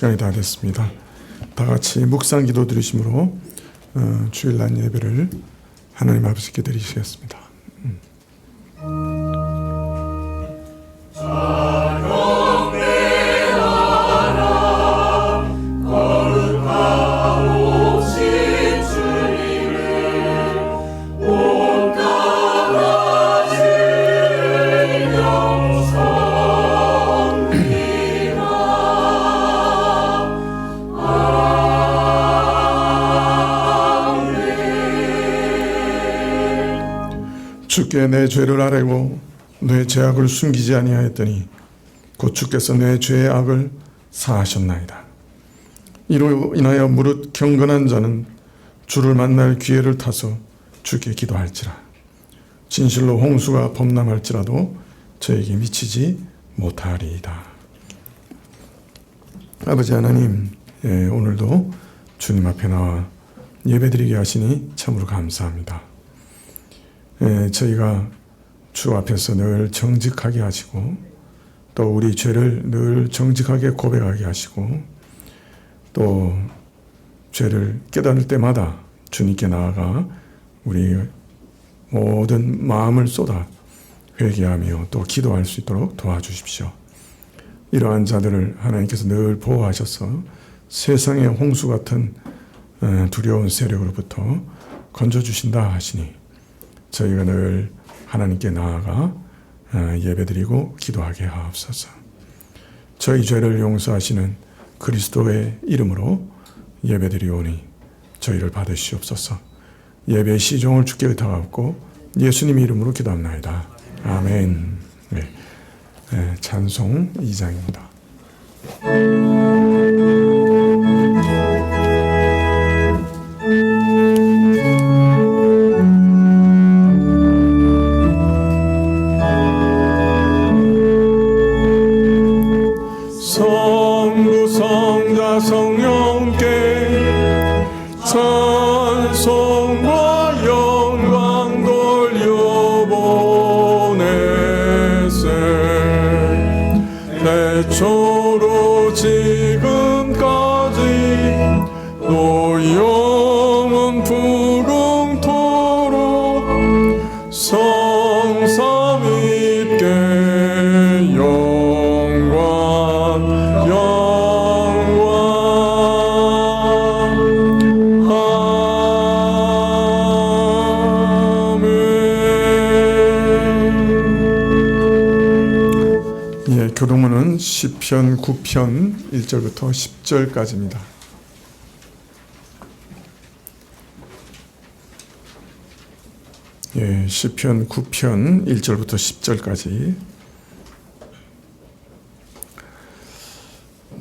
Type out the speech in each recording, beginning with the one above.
시간이 다 됐습니다. 다 같이 묵상 기도 드리심으로 주일날 예배를 하나님 아버지께 드리시겠습니다. 주께 내 죄를 아뢰고 내 죄악을 숨기지 아니하였더니 곧 주께서 내 죄의 악을 사하셨나이다. 이로 인하여 무릇 경건한 자는 주를 만날 기회를 타서 주께 기도할지라. 진실로 홍수가 범람할지라도 저에게 미치지 못하리이다. 아버지 하나님, 오늘도 주님 앞에 나와 예배드리게 하시니 참으로 감사합니다. 저희가 주 앞에서 늘 정직하게 하시고 또 우리 죄를 늘 정직하게 고백하게 하시고 또 죄를 깨달을 때마다 주님께 나아가 우리 모든 마음을 쏟아 회개하며 또 기도할 수 있도록 도와주십시오. 이러한 자들을 하나님께서 늘 보호하셔서 세상의 홍수 같은 두려운 세력으로부터 건져주신다 하시니 저희가 늘 하나님께 나아가 예배드리고 기도하게 하옵소서. 저희 죄를 용서하시는 그리스도의 이름으로 예배드리오니 저희를 받으시옵소서. 예배의 시종을 주께 의탁하옵고 예수님의 이름으로 기도합나이다. 아멘. 찬송 2장입니다. 성부 성자 성령께 찬송과 영광 돌려보내세. 태초로 지금까지 또 영원 부흥토록 성삼위께 교동문은 시편 9편 1절부터 10절까지입니다. 시편 9편 1절부터 10절까지.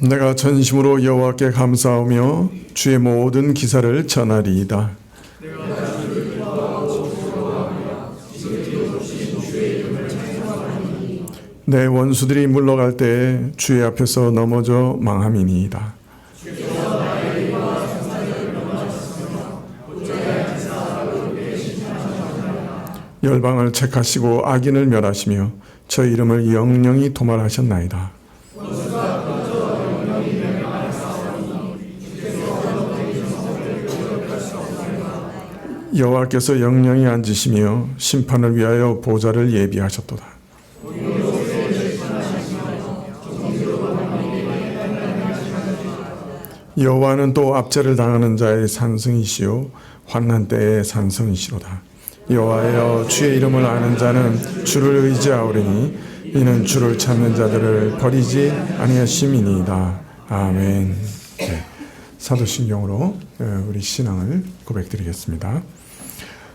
내가 전심으로 여호와께 감사하며 주의 모든 기사를 전하리이다. 내 원수들이 물러갈 때에 주의 앞에서 넘어져 망함이니이다. 열방을 책하시고 악인을 멸하시며 저 이름을 영영히 도말하셨나이다. 여호와께서 영영히 앉으시며 심판을 위하여 보좌를 예비하셨도다. 여호와는 또 압제를 당하는 자의 산성이시요 환난 때의 산성이시로다. 여호와여, 주의 이름을 아는 자는 주를 의지하오리니 이는 주를 찾는 자들을 버리지 아니하심이니이다. 아멘. 사도신경으로 우리 신앙을 고백드리겠습니다.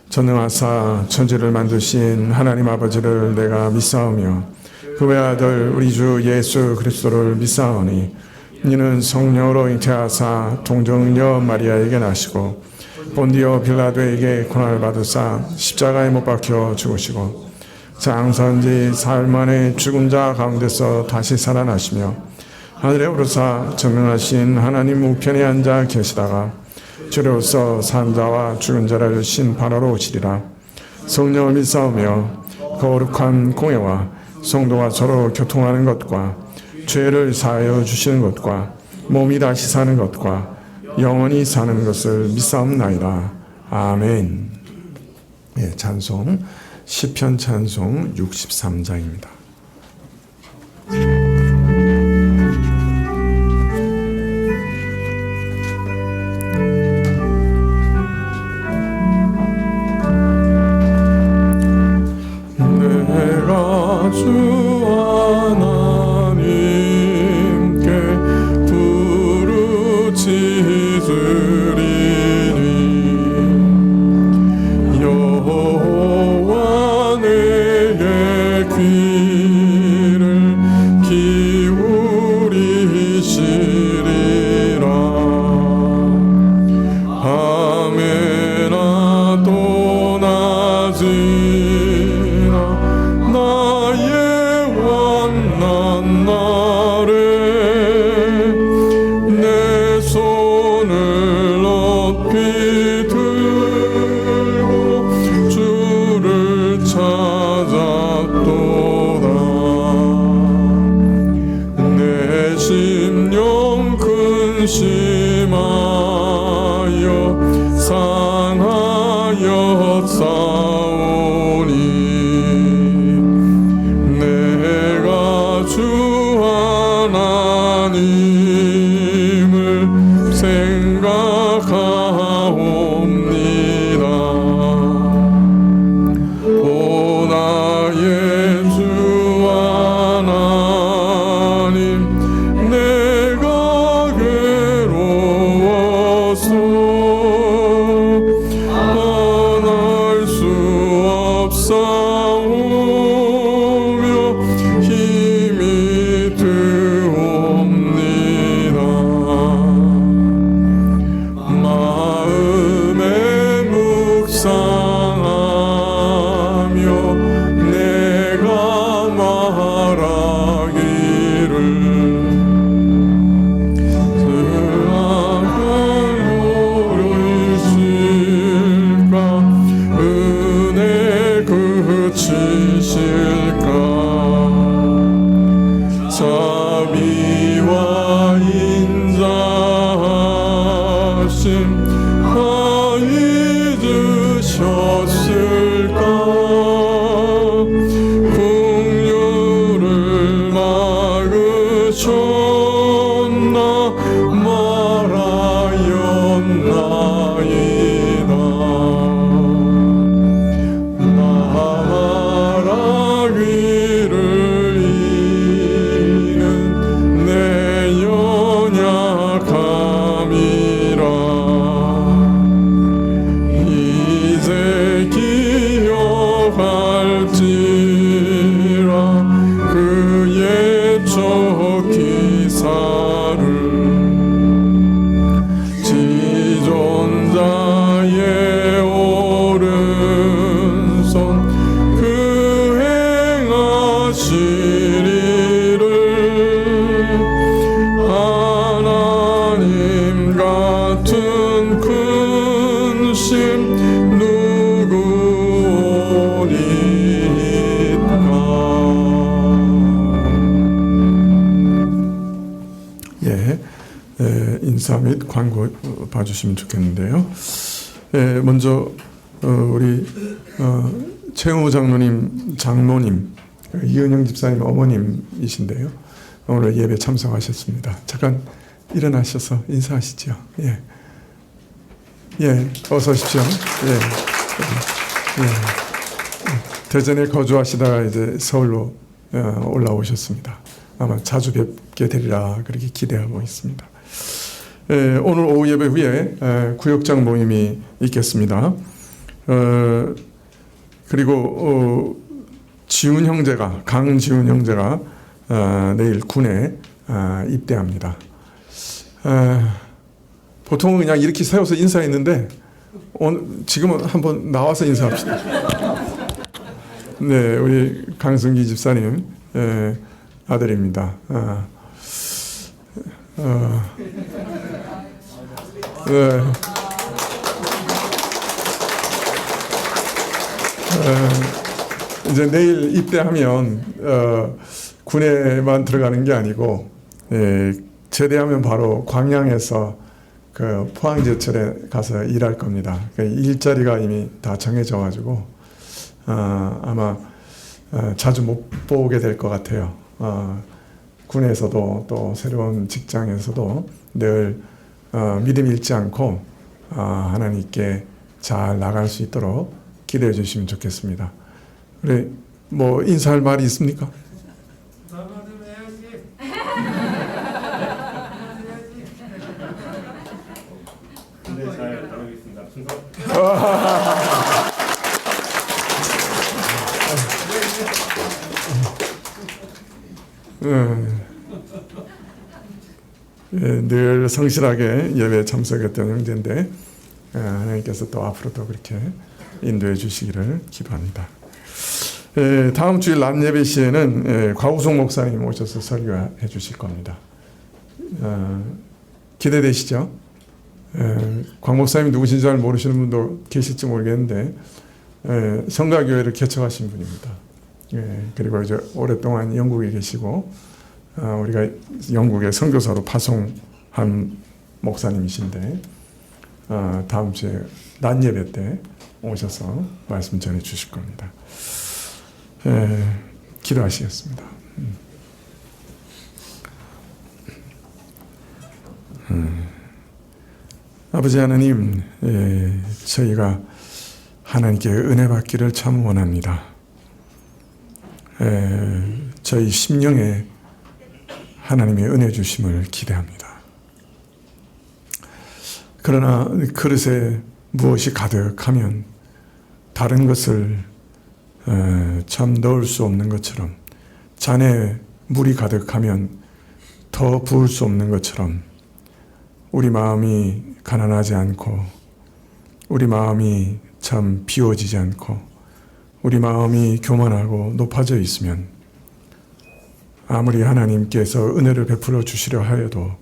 전능하사 천지를 만드신 하나님 아버지를 내가 믿사오며 그 외아들 우리 주 예수 그리스도를 믿사오니 이는 성령으로 잉태하사 동정녀 마리아에게 나시고 본디오 빌라도에게 고난을 받으사 십자가에 못 박혀 죽으시고 장사한지 사흘 만에 죽은 자 가운데서 다시 살아나시며 하늘에 오르사 전능하신 하나님 우편에 앉아 계시다가 주로서 산 자와 죽은 자를 심판하러 오시리라. 성령을 믿사오며 거룩한 공예와 성도가 서로 교통하는 것과 죄를 사하여 주시는 것과 몸이 다시 사는 것과 영원히 사는 것을 믿사옵나이다. 아멘. 예, 찬송 시편 찬송 63장입니다. 내가 주 하나님께 부르짖으리니 여호와 내게 귀를 기울이시리라. 밤에나 또 낮이나 나의 환난 날에 내 손을 높이 들고 주를 찾았도다. 내 심령 근심하여 상하여 싸우니 내가 주 하나님을 생각하옵니다. 오 나의 주 하나님, 내가 괴로워서 떠날 수 없사오며 힘이 드옵니다. 마음에 묵상하며 내가 말하기를 노리실까 은혜 그치실까. 자비와 인자하심 다 잊으셨을까. 풍류를 막으셨나 말하였나이다. 나 말하기를 이는 내 연약함이라. 이제 기억할지라 그의 첫 기사를. 지존자의 오른손 그 행하시리를. 하나님 같은 근심 누구 오리까. 예, 인사 및 광고 봐주시면 좋겠는데요. 먼저 우리 최우 장로님 이은영 집사님 어머님이신데요. 오늘 예배 참석하셨습니다. 잠깐 일어나셔서 인사하시죠. 예, 어서 오십시오. 대전에 거주하시다가 이제 서울로 올라오셨습니다. 아마 자주 뵙게 되리라 그렇게 기대하고 있습니다. 오늘 오후 예배 후에 구역장 모임이 있겠습니다. 그리고 지훈 형제가, 강지훈 형제가 내일 군에 입대합니다. 보통은 그냥 이렇게 세워서 인사했는데 지금은 한번 나와서 인사합시다. 네, 우리 강승기 집사님 아들입니다. 네. 이제 내일 입대하면 군에만 들어가는 게 아니고 제대하면 바로 광양에서 그 포항제철에 가서 일할 겁니다. 그 일자리가 이미 다 정해져 가지고 아마 자주 못 보게 될 것 같아요. 군에서도 또 새로운 직장에서도 늘 믿음 잃지 않고 하나님께 잘 나갈 수 있도록 기도해 주시면 좋겠습니다. 그래, 뭐 인사할 말이 있습니까? 네, 잘 다루겠습니다. 순서. 늘 성실하게 예배에 참석했던 형제인데 하나님께서 또 앞으로도 그렇게 인도해 주시기를 기도합니다. 다음 주일 낮 예배 시에는 곽우성 목사님 오셔서 설교해 주실 겁니다. 기대되시죠? 곽 목사님 누구신지 잘 모르시는 분도 계실지 모르겠는데 성가교회를 개척하신 분입니다. 그리고 이제 오랫동안 영국에 계시고 우리가 영국에 선교사로 파송한 목사님이신데 다음 주에 낮 예배 때 오셔서 말씀 전해 주실 겁니다. 기도하시겠습니다. 아버지 하나님, 저희가 하나님께 은혜 받기를 참 원합니다. 저희 심령에 하나님의 은혜 주심을 기대합니다. 그러나 그릇에 무엇이 가득하면 다른 것을 참 넣을 수 없는 것처럼, 잔에 물이 가득하면 더 부을 수 없는 것처럼 우리 마음이 가난하지 않고 우리 마음이 참 비워지지 않고 우리 마음이 교만하고 높아져 있으면 아무리 하나님께서 은혜를 베풀어 주시려 하여도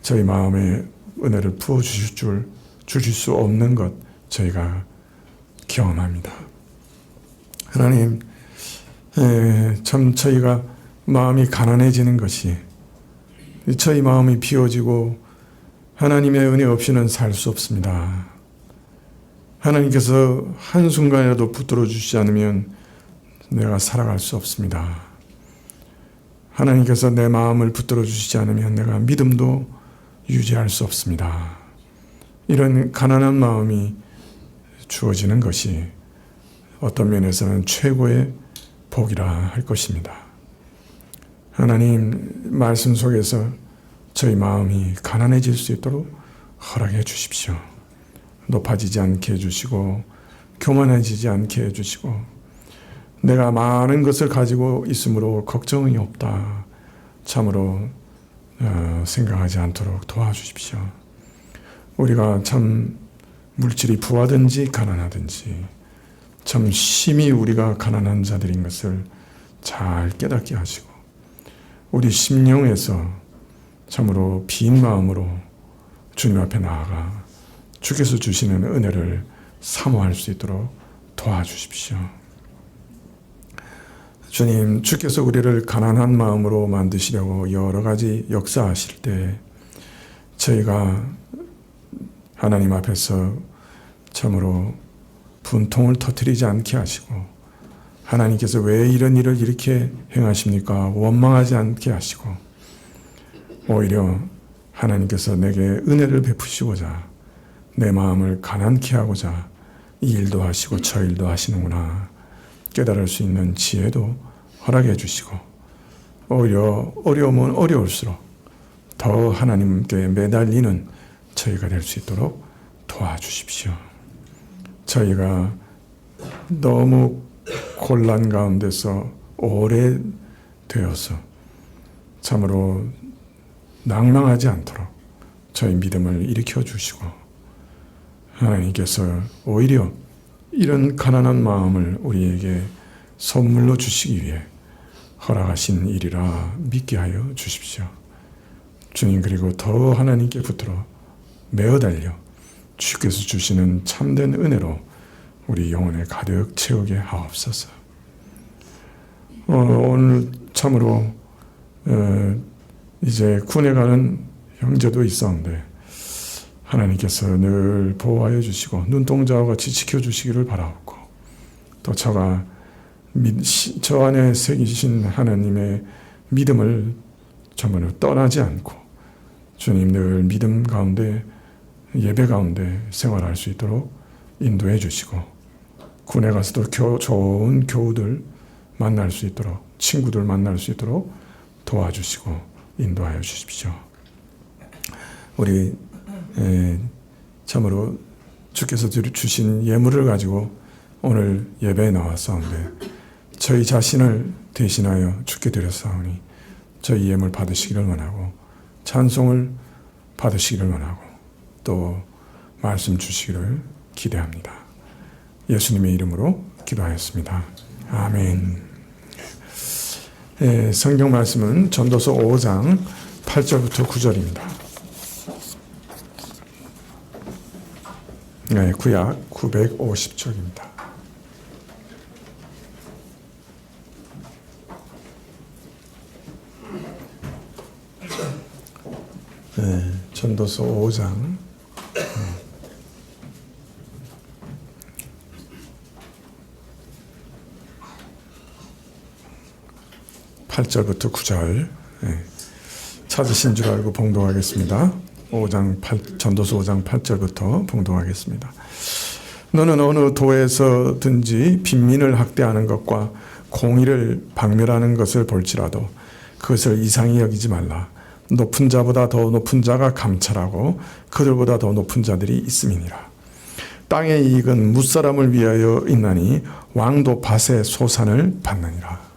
저희 마음에 은혜를 부어 주실 수 없는 것 저희가 경험합니다. 하나님, 참 저희가 마음이 가난해지는 것이 저희 마음이 비워지고 하나님의 은혜 없이는 살 수 없습니다. 하나님께서 한순간이라도 붙들어 주시지 않으면 내가 살아갈 수 없습니다. 하나님께서 내 마음을 붙들어 주시지 않으면 내가 믿음도 유지할 수 없습니다. 이런 가난한 마음이 주어지는 것이 어떤 면에서는 최고의 복이라 할 것입니다. 하나님 말씀 속에서 저희 마음이 가난해질 수 있도록 허락해 주십시오. 높아지지 않게 해주시고 교만해지지 않게 해주시고 내가 많은 것을 가지고 있으므로 걱정이 없다 참으로 생각하지 않도록 도와주십시오. 우리가 참 물질이 부하든지 가난하든지 참 심히 우리가 가난한 자들인 것을 잘 깨닫게 하시고 우리 심령에서 참으로 빈 마음으로 주님 앞에 나아가 주께서 주시는 은혜를 사모할 수 있도록 도와주십시오. 주님, 주께서 우리를 가난한 마음으로 만드시려고 여러 가지 역사하실 때 저희가 하나님 앞에서 참으로 분통을 터뜨리지 않게 하시고 하나님께서 왜 이런 일을 이렇게 행하십니까? 원망하지 않게 하시고 오히려 하나님께서 내게 은혜를 베푸시고자 내 마음을 가난케 하고자 이 일도 하시고 저 일도 하시는구나 깨달을 수 있는 지혜도 허락해 주시고 오히려 어려우면 어려울수록 더 하나님께 매달리는 저희가 될 수 있도록 도와주십시오. 저희가 너무 곤란 가운데서 오래 되어서 참으로 낭망하지 않도록 저희 믿음을 일으켜 주시고 하나님께서 오히려 이런 가난한 마음을 우리에게 선물로 주시기 위해 허락하신 일이라 믿게 하여 주십시오. 주님, 그리고 더 하나님께 붙들어 매어 달려 주께서 주시는 참된 은혜로 우리 영혼에 가득 채우게 하옵소서. 오늘 참으로 이제 군에 가는 형제도 있었는데 하나님께서 늘 보호하여 주시고 눈동자와 같이 지켜주시기를 바라옵고 또 저가 저 안에 새기신 하나님의 믿음을 전부 떠나지 않고 주님 늘 믿음 가운데 예배 가운데 생활할 수 있도록 인도해 주시고 군에 가서도 좋은 교우들 만날 수 있도록 친구들 만날 수 있도록 도와주시고 인도하여 주십시오. 우리 참으로 주께서 주신 예물을 가지고 오늘 예배에 나왔사온데 저희 자신을 대신하여 주께 드렸사오니 저희 예물 받으시기를 원하고 찬송을 받으시기를 원하고 또 말씀 주시기를 기대합니다. 예수님의 이름으로 기도하였습니다. 아멘. 성경 말씀은 전도서 5장 8절부터 9절입니다. 구약 950쪽입니다. 전도서 5장 8절부터 9절 찾으신 줄 알고 봉독하겠습니다. 전도서 5장 8절부터 봉독하겠습니다. 너는 어느 도에서든지 빈민을 학대하는 것과 공의를 박멸하는 것을 볼지라도 그것을 이상히 여기지 말라. 높은 자보다 더 높은 자가 감찰하고 그들보다 더 높은 자들이 있음이니라. 땅의 이익은 무사람을 위하여 있나니 왕도 밭의 소산을 받느니라.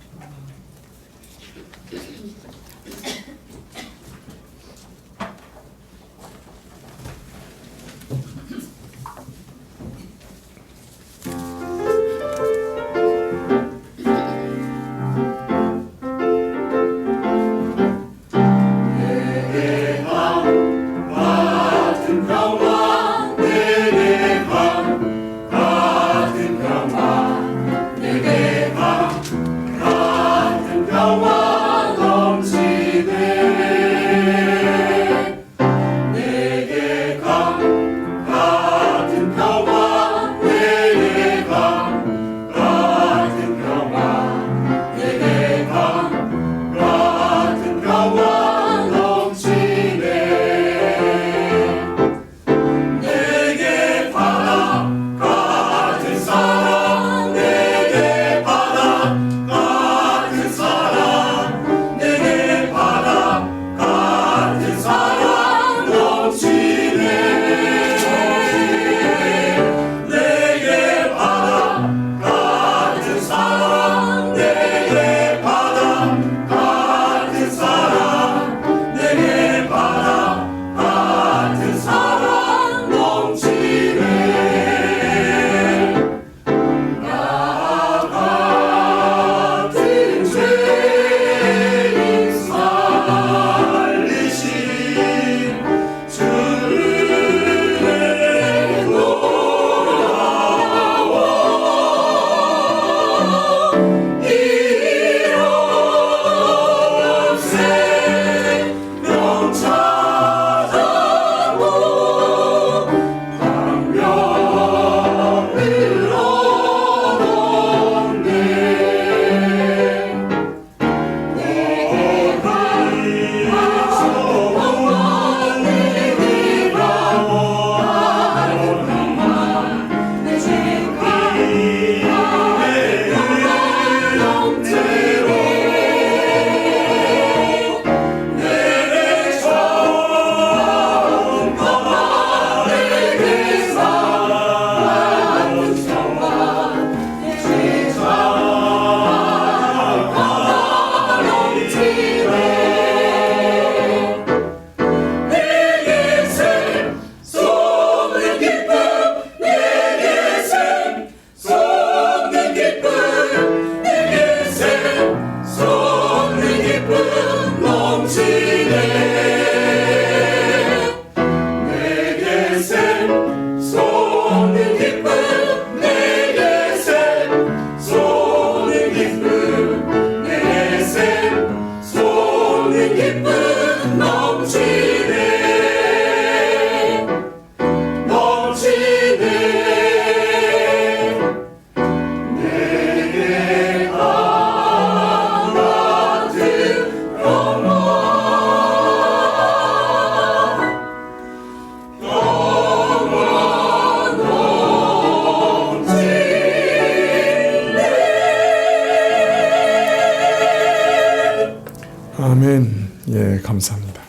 아멘. 예, 감사합니다.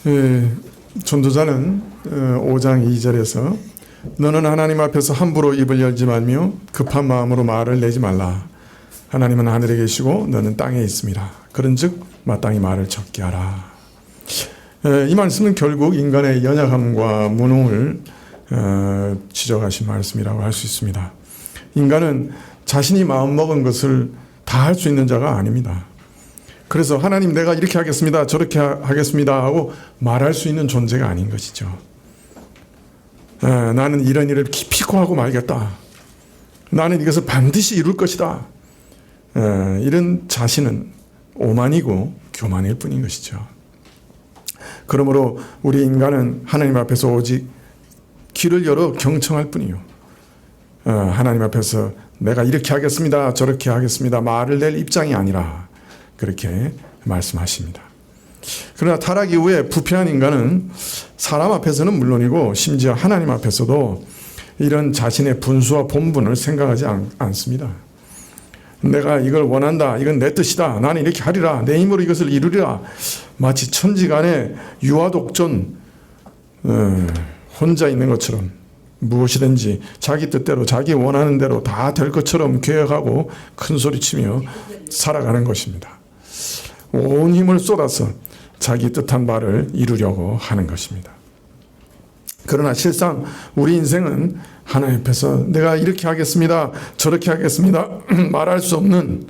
예, 전도자는 5장 2절에서 너는 하나님 앞에서 함부로 입을 열지 말며 급한 마음으로 말을 내지 말라. 하나님은 하늘에 계시고 너는 땅에 있습니다. 그런즉 마땅히 말을 적게 하라. 이 말씀은 결국 인간의 연약함과 무능을 지적하신 말씀이라고 할 수 있습니다. 인간은 자신이 마음먹은 것을 다 할 수 있는 자가 아닙니다. 그래서 하나님 내가 이렇게 하겠습니다. 저렇게 하겠습니다 하고 말할 수 있는 존재가 아닌 것이죠. 나는 이런 일을 기필코 하고 말겠다. 나는 이것을 반드시 이룰 것이다. 이런 자신은 오만이고 교만일 뿐인 것이죠. 그러므로 우리 인간은 하나님 앞에서 오직 귀를 열어 경청할 뿐이요. 하나님 앞에서 내가 이렇게 하겠습니다. 저렇게 하겠습니다. 말을 낼 입장이 아니라 그렇게 말씀하십니다. 그러나 타락 이후에 부패한 인간은 사람 앞에서는 물론이고 심지어 하나님 앞에서도 이런 자신의 분수와 본분을 생각하지 않습니다. 내가 이걸 원한다. 이건 내 뜻이다. 나는 이렇게 하리라. 내 힘으로 이것을 이루리라. 마치 천지간에 유아독존 혼자 있는 것처럼 무엇이든지 자기 뜻대로 자기 원하는 대로 다 될 것처럼 계획하고 큰소리치며 살아가는 것입니다. 온 힘을 쏟아서 자기 뜻한 바를 이루려고 하는 것입니다. 그러나 실상 우리 인생은 하나님 앞에서 내가 이렇게 하겠습니다. 저렇게 하겠습니다. 말할 수 없는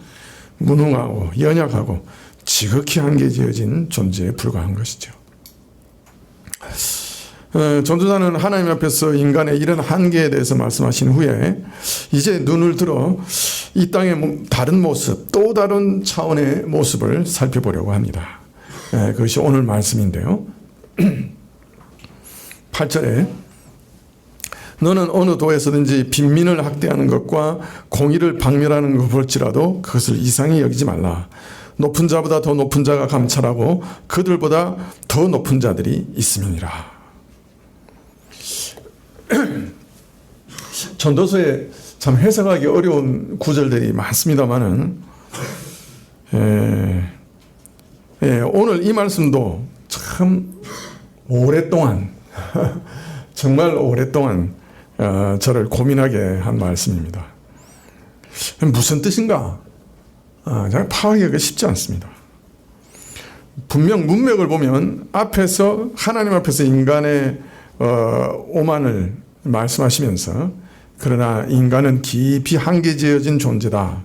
무능하고 연약하고 지극히 한계지어진 존재에 불과한 것이죠. 전도자는 하나님 앞에서 인간의 이런 한계에 대해서 말씀하신 후에 이제 눈을 들어 이 땅의 다른 모습, 또 다른 차원의 모습을 살펴보려고 합니다. 그것이 오늘 말씀인데요. 8절에 너는 어느 도에서든지 빈민을 학대하는 것과 공의를 박멸하는 것 볼지라도 그것을 이상히 여기지 말라. 높은 자보다 더 높은 자가 감찰하고 그들보다 더 높은 자들이 있음이니라. 전도서에 참 해석하기 어려운 구절들이 많습니다만은 오늘 이 말씀도 참 오랫동안 정말 오랫동안 저를 고민하게 한 말씀입니다. 무슨 뜻인가? 잘 파악하기가 쉽지 않습니다. 분명 문맥을 보면 앞에서 하나님 앞에서 인간의 오만을 말씀하시면서 그러나 인간은 깊이 한계지어진 존재다.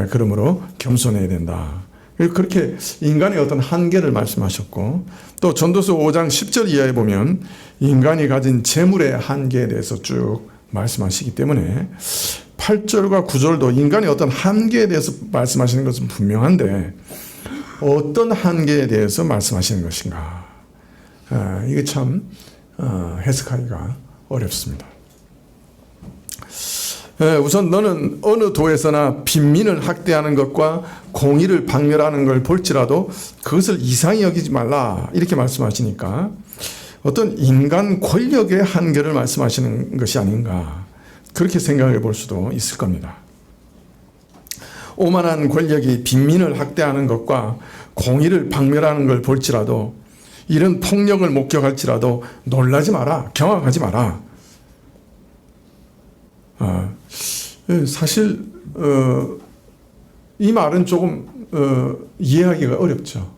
그러므로 겸손해야 된다. 그렇게 인간의 어떤 한계를 말씀하셨고 또 전도서 5장 10절 이하에 보면 인간이 가진 재물의 한계에 대해서 쭉 말씀하시기 때문에 8절과 9절도 인간의 어떤 한계에 대해서 말씀하시는 것은 분명한데 어떤 한계에 대해서 말씀하시는 것인가? 이게 참 해석하기가 어렵습니다. 우선 너는 어느 도에서나 빈민을 학대하는 것과 공의를 박멸하는 걸 볼지라도 그것을 이상히 여기지 말라 이렇게 말씀하시니까 어떤 인간 권력의 한계를 말씀하시는 것이 아닌가 그렇게 생각해 볼 수도 있을 겁니다. 오만한 권력이 빈민을 학대하는 것과 공의를 박멸하는 걸 볼지라도 이런 폭력을 목격할지라도 놀라지 마라, 경악하지 마라. 사실 이 말은 조금 이해하기가 어렵죠.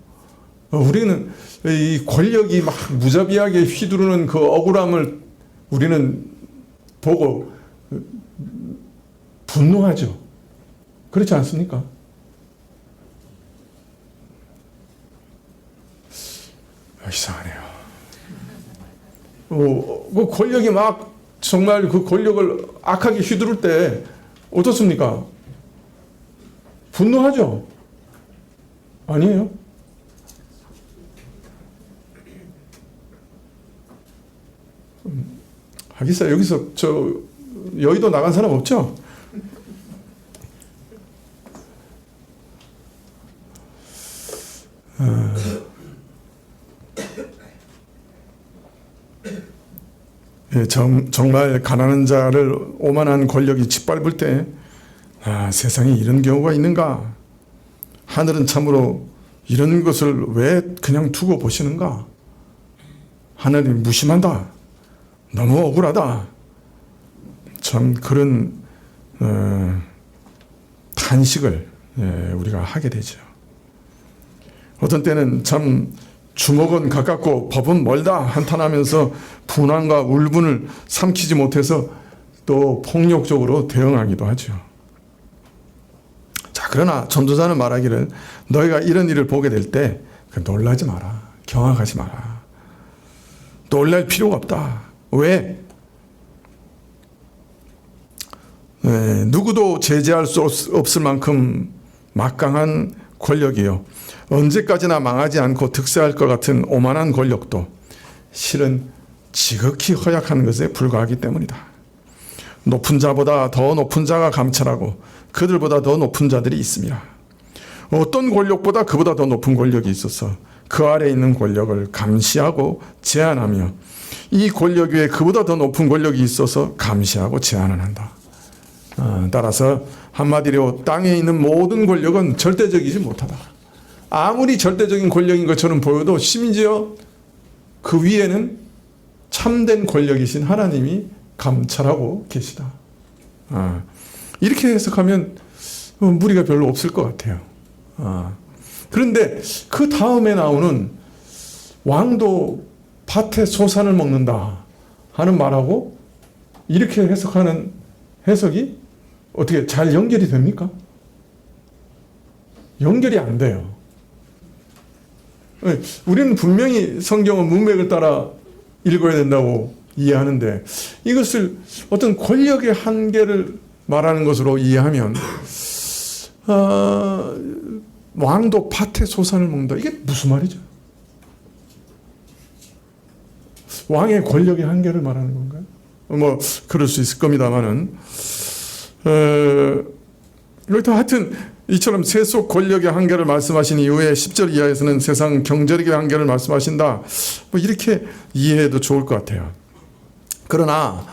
우리는 이 권력이 막 무자비하게 휘두르는 그 억울함을 우리는 보고 분노하죠. 그렇지 않습니까? 이상하네요. 그 권력이 막 정말 그 권력을 악하게 휘두를 때 어떻습니까? 분노하죠? 아니에요? 하기사 여기서 저 여의도 나간 사람 없죠? 정말 가난한 자를 오만한 권력이 짓밟을 때 세상에 이런 경우가 있는가 하늘은 참으로 이런 것을 왜 그냥 두고 보시는가? 하늘이 무심하다. 너무 억울하다. 참 그런 탄식을 우리가 하게 되죠. 어떤 때는 참 주먹은 가깝고 법은 멀다 한탄하면서 분함과 울분을 삼키지 못해서 또 폭력적으로 대응하기도 하죠. 자, 그러나 전도자는 말하기를 너희가 이런 일을 보게 될 때 놀라지 마라. 경악하지 마라. 놀랄 필요가 없다. 왜? 누구도 제재할 수 없을 만큼 막강한 권력이요. 언제까지나 망하지 않고 득세할 것 같은 오만한 권력도 실은 지극히 허약한 것에 불과하기 때문이다. 높은 자보다 더 높은 자가 감찰하고 그들보다 더 높은 자들이 있습니다. 어떤 권력보다 그보다 더 높은 권력이 있어서 그 아래에 있는 권력을 감시하고 제한하며 이 권력 위에 그보다 더 높은 권력이 있어서 감시하고 제한을 한다. 따라서 한마디로 땅에 있는 모든 권력은 절대적이지 못하다. 아무리 절대적인 권력인 것처럼 보여도 심지어 그 위에는 참된 권력이신 하나님이 감찰하고 계시다. 이렇게 해석하면 무리가 별로 없을 것 같아요. 그런데 그 다음에 나오는 왕도 밭에 소산을 먹는다 하는 말하고 이렇게 해석하는 해석이 어떻게 잘 연결이 됩니까? 연결이 안 돼요. 우리는 분명히 성경은 문맥을 따라 읽어야 된다고 이해하는데 이것을 어떤 권력의 한계를 말하는 것으로 이해하면 왕도 밭에 소산을 먹는다. 이게 무슨 말이죠? 왕의 권력의 한계를 말하는 건가요? 뭐 그럴 수 있을 겁니다만은 여기서 하여튼 이처럼 세속 권력의 한계를 말씀하신 이후에 10절 이하에서는 세상 경제력의 한계를 말씀하신다. 뭐 이렇게 이해해도 좋을 것 같아요. 그러나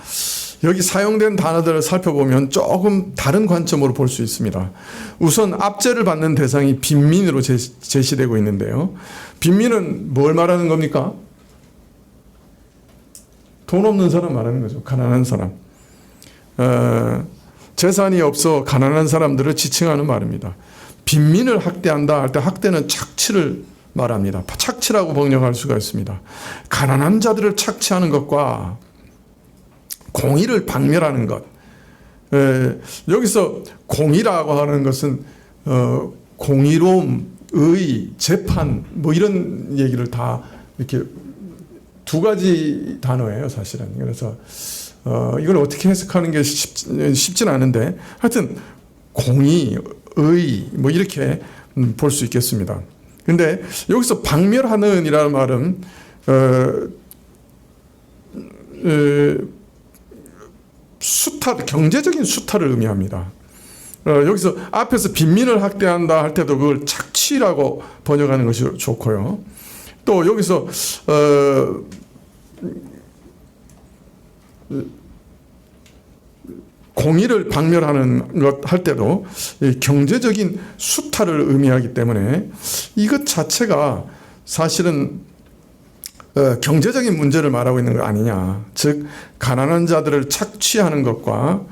여기 사용된 단어들을 살펴보면 조금 다른 관점으로 볼 수 있습니다. 우선 압제를 받는 대상이 빈민으로 제시되고 있는데요. 빈민은 뭘 말하는 겁니까? 돈 없는 사람 말하는 거죠. 가난한 사람. 재산이 없어 가난한 사람들을 지칭하는 말입니다. 빈민을 학대한다 할 때 학대는 착취를 말합니다. 착취라고 번역할 수가 있습니다. 가난한 자들을 착취하는 것과 공의를 박멸하는 것. 여기서 공의라고 하는 것은 공의로움, 의, 재판 뭐 이런 얘기를 다 이렇게 두 가지 단어예요, 사실은. 그래서 이걸 어떻게 해석하는 게 쉽진 않은데 하여튼 공의, 의 뭐 이렇게 볼 수 있겠습니다. 근데 여기서 박멸하는 이라는 말은 수탈, 경제적인 수탈을 의미합니다. 여기서 앞에서 빈민을 학대한다 할 때도 그걸 착취라고 번역하는 것이 좋고요. 또 여기서 공의를 박멸하는 것 할 때도 경제적인 수탈을 의미하기 때문에 이것 자체가 사실은 경제적인 문제를 말하고 있는 거 아니냐. 즉 가난한 자들을 착취하는 것과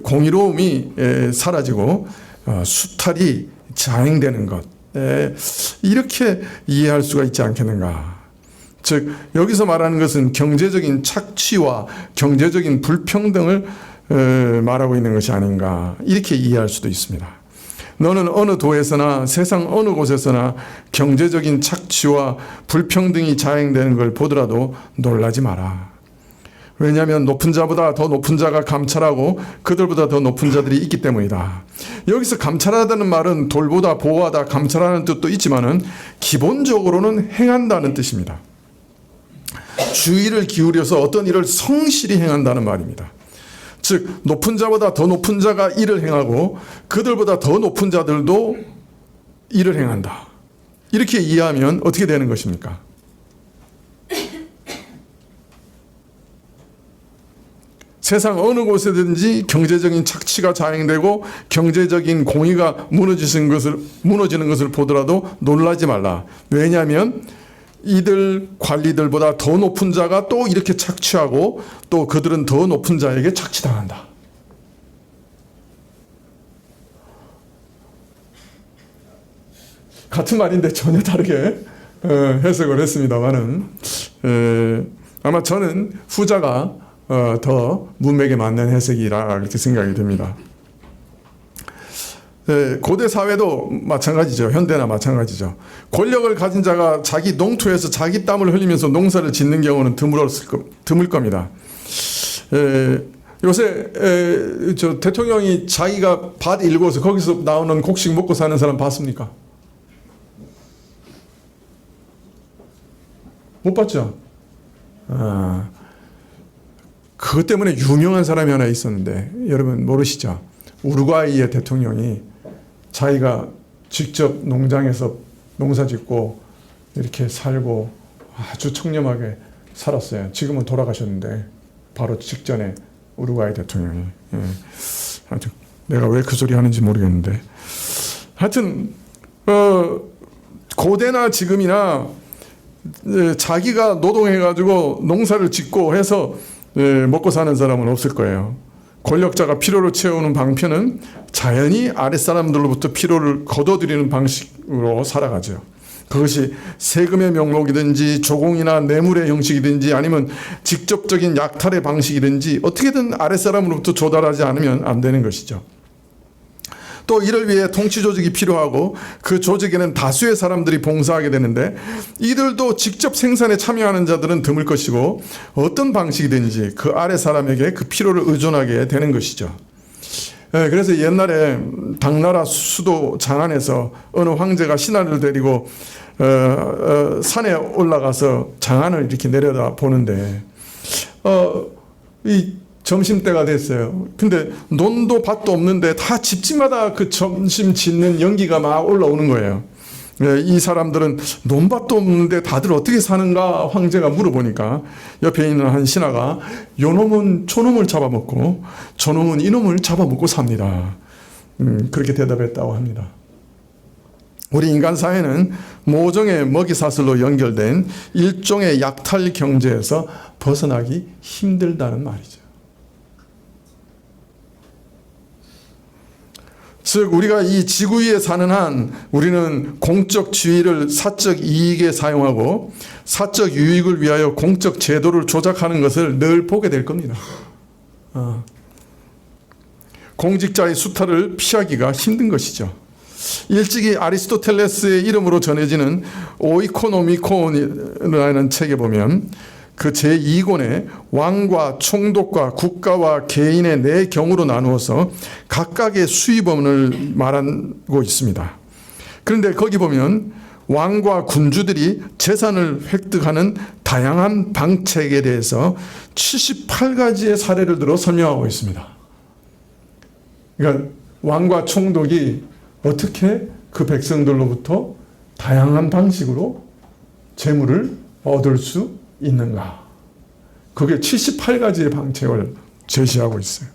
공의로움이 사라지고 수탈이 자행되는 것, 이렇게 이해할 수가 있지 않겠는가. 즉 여기서 말하는 것은 경제적인 착취와 경제적인 불평등을 말하고 있는 것이 아닌가, 이렇게 이해할 수도 있습니다. 너는 어느 도에서나 세상 어느 곳에서나 경제적인 착취와 불평등이 자행되는 걸 보더라도 놀라지 마라. 왜냐하면 높은 자보다 더 높은 자가 감찰하고 그들보다 더 높은 자들이 있기 때문이다. 여기서 감찰하다는 말은 돌보다, 보호하다, 감찰하는 뜻도 있지만은 기본적으로는 행한다는 뜻입니다. 주의를 기울여서 어떤 일을 성실히 행한다는 말입니다. 즉 높은 자보다 더 높은 자가 일을 행하고 그들보다 더 높은 자들도 일을 행한다. 이렇게 이해하면 어떻게 되는 것입니까? 세상 어느 곳에든지 경제적인 착취가 자행되고 경제적인 공의가 무너지는 것을 보더라도 놀라지 말라. 왜냐하면 이들 관리들보다 더 높은 자가 또 이렇게 착취하고 또 그들은 더 높은 자에게 착취당한다. 같은 말인데 전혀 다르게 해석을 했습니다만은 아마 저는 후자가 더 문맥에 맞는 해석이라 그렇게 생각이 듭니다. 고대 사회도 마찬가지죠. 현대나 마찬가지죠. 권력을 가진 자가 자기 농토에서 자기 땀을 흘리면서 농사를 짓는 경우는 드물 겁니다. 요새 저 대통령이 자기가 밭 일궈서 거기서 나오는 곡식 먹고 사는 사람 봤습니까? 못 봤죠? 그것 때문에 유명한 사람이 하나 있었는데 여러분 모르시죠? 우루과이의 대통령이 자기가 직접 농장에서 농사 짓고 이렇게 살고 아주 청렴하게 살았어요. 지금은 돌아가셨는데 바로 직전에 우루과이 대통령이. 하여튼 내가 왜 그 소리 하는지 모르겠는데 하여튼 고대나 지금이나 자기가 노동해가지고 농사를 짓고 해서 먹고 사는 사람은 없을 거예요. 권력자가 필요를 채우는 방편은 자연히 아랫사람들로부터 필요를 거둬들이는 방식으로 살아가죠. 그것이 세금의 명목이든지 조공이나 뇌물의 형식이든지 아니면 직접적인 약탈의 방식이든지 어떻게든 아랫사람으로부터 조달하지 않으면 안 되는 것이죠. 또 이를 위해 통치 조직이 필요하고 그 조직에는 다수의 사람들이 봉사하게 되는데 이들도 직접 생산에 참여하는 자들은 드물 것이고 어떤 방식이든지 그 아래 사람에게 그 필요를 의존하게 되는 것이죠. 그래서 옛날에 당나라 수도 장안에서 어느 황제가 신하를 데리고 산에 올라가서 장안을 이렇게 내려다 보는데 이 점심때가 됐어요. 근데 논도 밭도 없는데 다 집집마다 그 점심 짓는 연기가 막 올라오는 거예요. 이 사람들은 논밭도 없는데 다들 어떻게 사는가 황제가 물어보니까 옆에 있는 한 신하가 요놈은 저놈을 잡아먹고 저놈은 이놈을 잡아먹고 삽니다. 그렇게 대답했다고 합니다. 우리 인간 사회는 모종의 먹이사슬로 연결된 일종의 약탈 경제에서 벗어나기 힘들다는 말이죠. 즉 우리가 이 지구 위에 사는 한 우리는 공적 지위를 사적 이익에 사용하고 사적 유익을 위하여 공적 제도를 조작하는 것을 늘 보게 될 겁니다. 공직자의 수탈을 피하기가 힘든 것이죠. 일찍이 아리스토텔레스의 이름으로 전해지는 오이코노미콘이라는 책에 보면 그 제2권에 왕과 총독과 국가와 개인의 네 경우로 나누어서 각각의 수입원을 말하고 있습니다. 그런데 거기 보면 왕과 군주들이 재산을 획득하는 다양한 방책에 대해서 78가지의 사례를 들어 설명하고 있습니다. 그러니까 왕과 총독이 어떻게 그 백성들로부터 다양한 방식으로 재물을 얻을 수 있는가? 그게 78가지의 방책을 제시하고 있어요.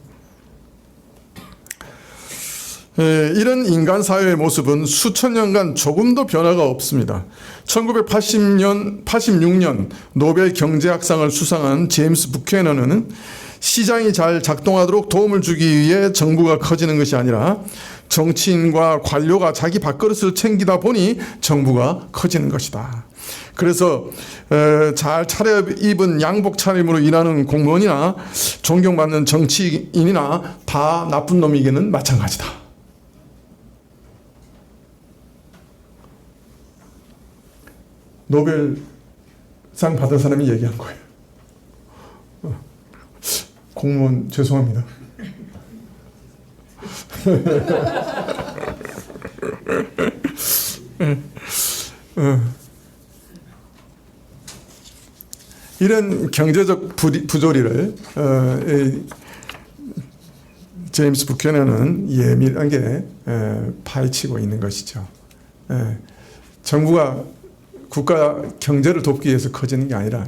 이런 인간 사회의 모습은 수천 년간 조금도 변화가 없습니다. 1986년 노벨 경제학상을 수상한 제임스 부캐넌은 시장이 잘 작동하도록 도움을 주기 위해 정부가 커지는 것이 아니라 정치인과 관료가 자기 밥그릇을 챙기다 보니 정부가 커지는 것이다. 그래서 잘 차려입은 양복 차림으로 일하는 공무원이나 존경받는 정치인이나 다 나쁜 놈이기는 마찬가지다. 노벨상 받은 사람이 얘기한 거예요. 공무원 죄송합니다. 이런 경제적 부조리를 제임스 부캐넌은 예민하게 파헤치고 있는 것이죠. 정부가 국가 경제를 돕기 위해서 커지는 게 아니라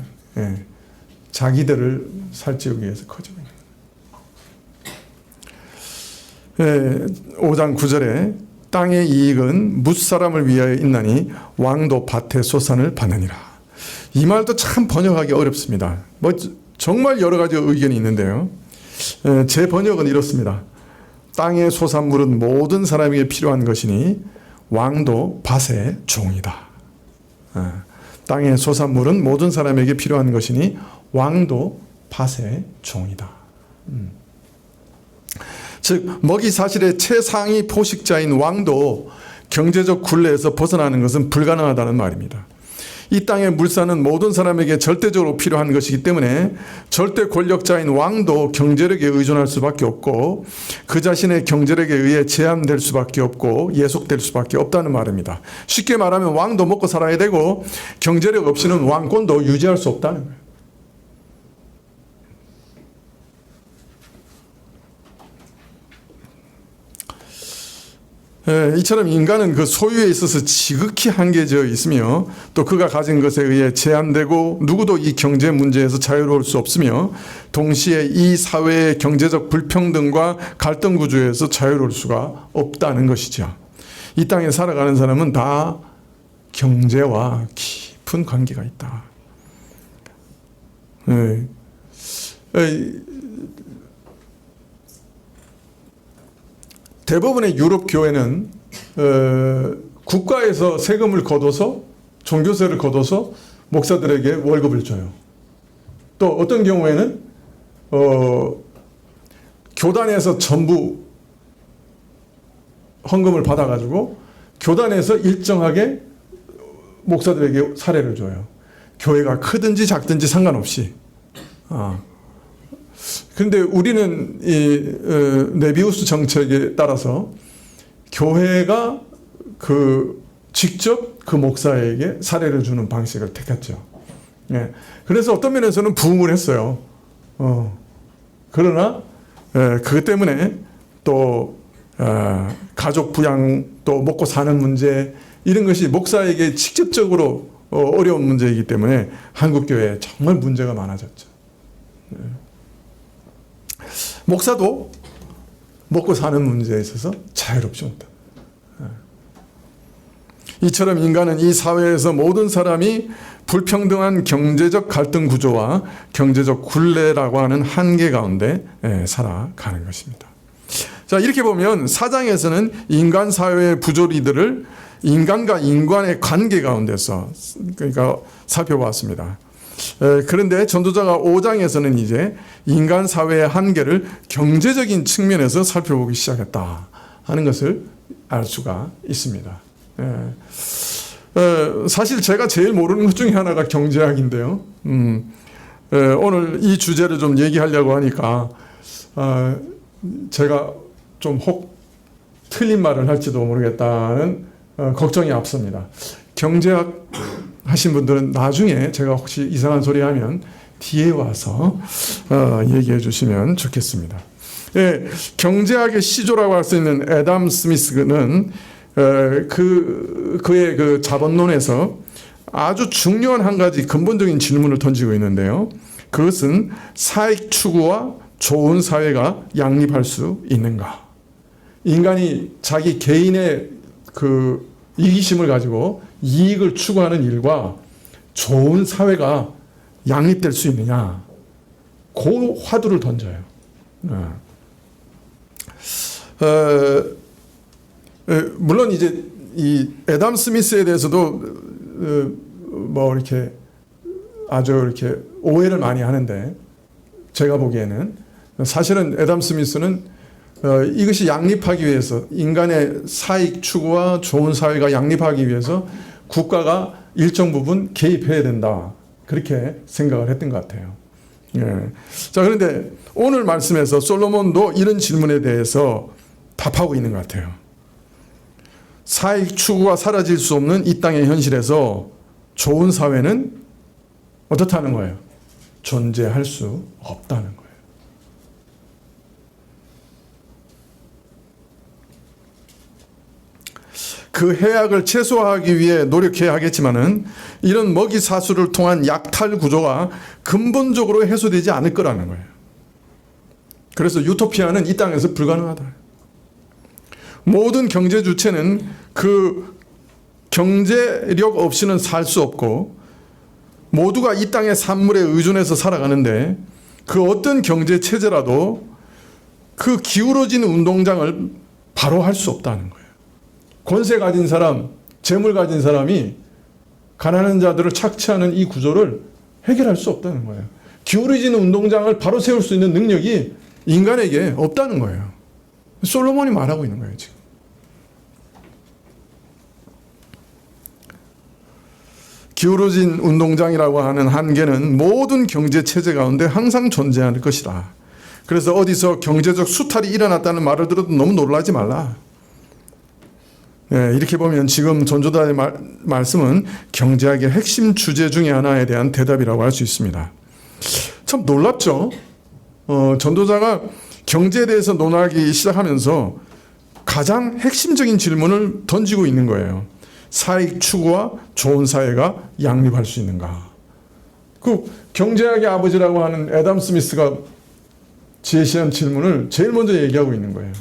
자기들을 살찌우기 위해서 커지고 있는 거예요. 5장 9절에 땅의 이익은 뭇사람을 위하여 있나니 왕도 밭의 소산을 받느니라. 이 말도 참 번역하기 어렵습니다. 정말 여러 가지 의견이 있는데요. 제 번역은 이렇습니다. 땅의 소산물은 모든 사람에게 필요한 것이니 왕도 밭의 종이다. 땅의 소산물은 모든 사람에게 필요한 것이니 왕도 밭의 종이다. 즉 먹이 사실의 최상위 포식자인 왕도 경제적 굴레에서 벗어나는 것은 불가능하다는 말입니다. 이 땅의 물산은 모든 사람에게 절대적으로 필요한 것이기 때문에 절대 권력자인 왕도 경제력에 의존할 수밖에 없고 그 자신의 경제력에 의해 제한될 수밖에 없고 예속될 수밖에 없다는 말입니다. 쉽게 말하면 왕도 먹고 살아야 되고 경제력 없이는 왕권도 유지할 수 없다는 거예요. 이처럼 인간은 그 소유에 있어서 지극히 한계되어 있으며 또 그가 가진 것에 의해 제한되고 누구도 이 경제 문제에서 자유로울 수 없으며 동시에 이 사회의 경제적 불평등과 갈등 구조에서 자유로울 수가 없다는 것이죠. 이 땅에 살아가는 사람은 다 경제와 깊은 관계가 있다. 대부분의 유럽 교회는 국가에서 세금을 걷어서 종교세를 걷어서 목사들에게 월급을 줘요. 또 어떤 경우에는 교단에서 전부 헌금을 받아가지고 교단에서 일정하게 목사들에게 사례를 줘요. 교회가 크든지 작든지 상관없이. 그런데 우리는 이 네비우스 정책에 따라서 교회가 직접 그 목사에게 사례를 주는 방식을 택했죠. 그래서 어떤 면에서는 부흥을 했어요. 그러나 그것 때문에 또 가족 부양 또 먹고 사는 문제 이런 것이 목사에게 직접적으로 어려운 문제이기 때문에 한국 교회에 정말 문제가 많아졌죠. 목사도 먹고 사는 문제에 있어서 자유롭지 못하다. 이처럼 인간은 이 사회에서 모든 사람이 불평등한 경제적 갈등 구조와 경제적 굴레라고 하는 한계 가운데 살아가는 것입니다. 자, 이렇게 보면 4장에서는 인간 사회의 부조리들을 인간과 인간의 관계 가운데서 그러니까 살펴보았습니다. 그런데 전도자가 5장에서는 이제 인간 사회의 한계를 경제적인 측면에서 살펴보기 시작했다 하는 것을 알 수가 있습니다. 사실 제가 제일 모르는 것 중에 하나가 경제학인데요. 오늘 이 주제를 좀 얘기하려고 하니까 제가 좀 혹 틀린 말을 할지도 모르겠다는 걱정이 앞섭니다. 경제학 하신 분들은 나중에 제가 혹시 이상한 소리 하면 뒤에 와서 얘기해 주시면 좋겠습니다. 경제학의 시조라고 할 수 있는 애담 스미스는 그의 그 자본론에서 아주 중요한 한 가지 근본적인 질문을 던지고 있는데요. 그것은 사익 추구와 좋은 사회가 양립할 수 있는가? 인간이 자기 개인의 그 이기심을 가지고 이익을 추구하는 일과 좋은 사회가 양립될 수 있느냐? 그 화두를 던져요. 물론 이제 이 애담 스미스에 대해서도 뭐 이렇게 아주 이렇게 오해를 많이 하는데 제가 보기에는 사실은 애담 스미스는 이것이 양립하기 위해서 인간의 사익 추구와 좋은 사회가 양립하기 위해서 국가가 일정 부분 개입해야 된다 그렇게 생각을 했던 것 같아요. 자, 그런데 오늘 말씀에서 솔로몬도 이런 질문에 대해서 답하고 있는 것 같아요. 사익 추구가 사라질 수 없는 이 땅의 현실에서 좋은 사회는 어떻다는 거예요? 존재할 수 없다는 거예요. 그 해악을 최소화하기 위해 노력해야 하겠지만은 이런 먹이 사수를 통한 약탈 구조가 근본적으로 해소되지 않을 거라는 거예요. 그래서 유토피아는 이 땅에서 불가능하다. 모든 경제 주체는 그 경제력 없이는 살 수 없고 모두가 이 땅의 산물에 의존해서 살아가는데 그 어떤 경제 체제라도 그 기울어진 운동장을 바로 할 수 없다는 거예요. 권세 가진 사람, 재물 가진 사람이 가난한 자들을 착취하는 이 구조를 해결할 수 없다는 거예요. 기울어지는 운동장을 바로 세울 수 있는 능력이 인간에게 없다는 거예요. 솔로몬이 말하고 있는 거예요, 지금. 기울어진 운동장이라고 하는 한계는 모든 경제 체제 가운데 항상 존재할 것이다. 그래서 어디서 경제적 수탈이 일어났다는 말을 들어도 너무 놀라지 말라. 이렇게 보면 지금 전조다의 말씀은 경제학의 핵심 주제 중에 하나에 대한 대답이라고 할 수 있습니다. 참 놀랍죠? 전도자가 경제에 대해서 논하기 시작하면서 가장 핵심적인 질문을 던지고 있는 거예요. 사익 추구와 좋은 사회가 양립할 수 있는가? 그 경제학의 아버지라고 하는 애덤 스미스가 제시한 질문을 제일 먼저 얘기하고 있는 거예요.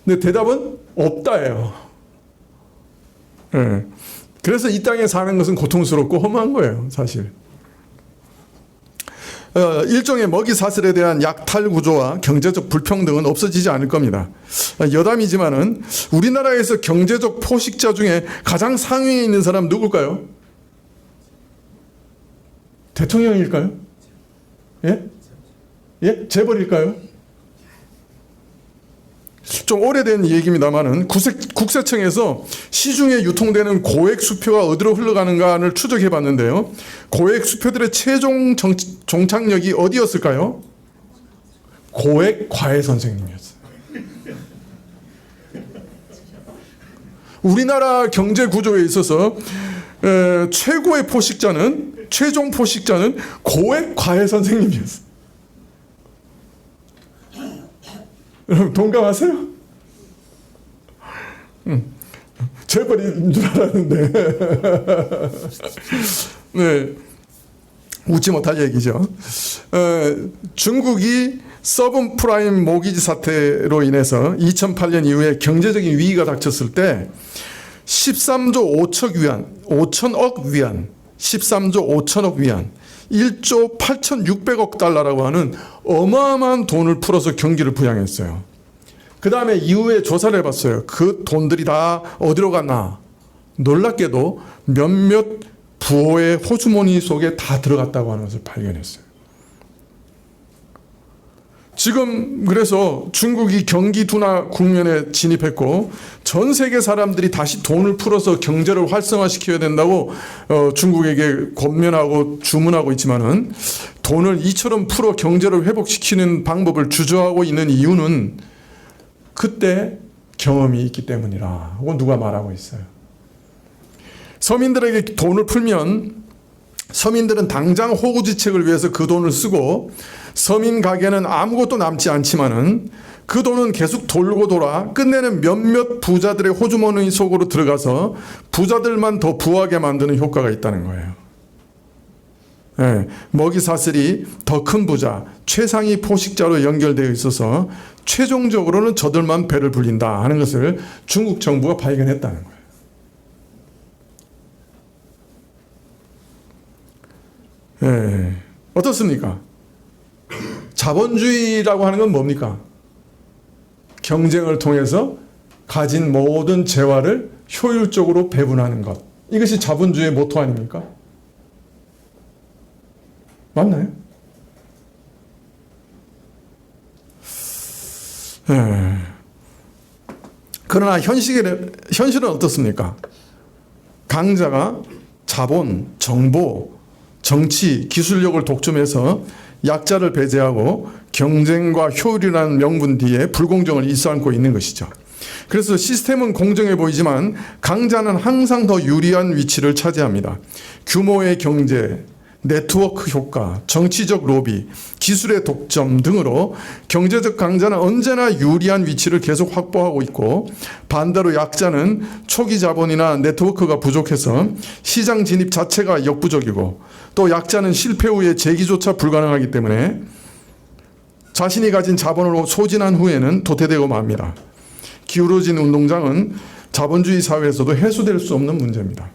근데 대답은 없다예요. 네. 그래서 이 땅에 사는 것은 고통스럽고 험한 거예요, 사실. 일종의 먹이 사슬에 대한 약탈 구조와 경제적 불평등은 없어지지 않을 겁니다. 여담이지만은 우리나라에서 경제적 포식자 중에 가장 상위에 있는 사람 누굴까요? 대통령일까요? 예? 예? 재벌일까요? 좀 오래된 얘기입니다만은 국세청에서 시중에 유통되는 고액 수표가 어디로 흘러가는가를 추적해 봤는데요. 고액 수표들의 최종 종착역이 어디였을까요? 고액 과외 선생님이었어요. 우리나라 경제 구조에 있어서 최고의 포식자는, 최종 포식자는 고액 과외 선생님이었어요. 여러분 동감하세요? 재벌인 줄 알았는데 네, 웃지 못할 얘기죠. 중국이 서브프라임 모기지 사태로 인해서 2008년 이후에 경제적인 위기가 닥쳤을 때 13조 5천억 위안 13조 5천억 위안 1조 8,600억 달러라고 하는 어마어마한 돈을 풀어서 경기를 부양했어요. 그 다음에 이후에 조사를 해봤어요. 그 돈들이 다 어디로 갔나? 놀랍게도 몇몇 부호의 호주머니 속에 다 들어갔다고 하는 것을 발견했어요. 지금 그래서 중국이 경기 둔화 국면에 진입했고 전 세계 사람들이 다시 돈을 풀어서 경제를 활성화시켜야 된다고 중국에게 권면하고 주문하고 있지만은 돈을 이처럼 풀어 경제를 회복시키는 방법을 주저하고 있는 이유는 그때 경험이 있기 때문이라. 그건 누가 말하고 있어요. 서민들에게 돈을 풀면 서민들은 당장 호구지책을 위해서 그 돈을 쓰고 서민 가게는 아무것도 남지 않지만은 그 돈은 계속 돌고 돌아 끝내는 몇몇 부자들의 호주머니 속으로 들어가서 부자들만 더 부하게 만드는 효과가 있다는 거예요. 네, 먹이 사슬이 더 큰 부자, 최상위 포식자로 연결되어 있어서 최종적으로는 저들만 배를 불린다 하는 것을 중국 정부가 발견했다는 거예요. 네, 어떻습니까? 자본주의라고 하는 건 뭡니까? 경쟁을 통해서 가진 모든 재화를 효율적으로 배분하는 것. 이것이 자본주의의 모토 아닙니까? 맞나요? 그러나 현실은 어떻습니까? 강자가 자본, 정보, 정치, 기술력을 독점해서 약자를 배제하고 경쟁과 효율이라는 명분 뒤에 불공정을 일삼고 있는 것이죠. 그래서 시스템은 공정해 보이지만 강자는 항상 더 유리한 위치를 차지합니다. 규모의 경제, 네트워크 효과, 정치적 로비, 기술의 독점 등으로 경제적 강자는 언제나 유리한 위치를 계속 확보하고 있고 반대로 약자는 초기 자본이나 네트워크가 부족해서 시장 진입 자체가 역부족이고 또 약자는 실패 후에 재기조차 불가능하기 때문에 자신이 가진 자본으로 소진한 후에는 도태되고 맙니다. 기울어진 운동장은 자본주의 사회에서도 해소될 수 없는 문제입니다.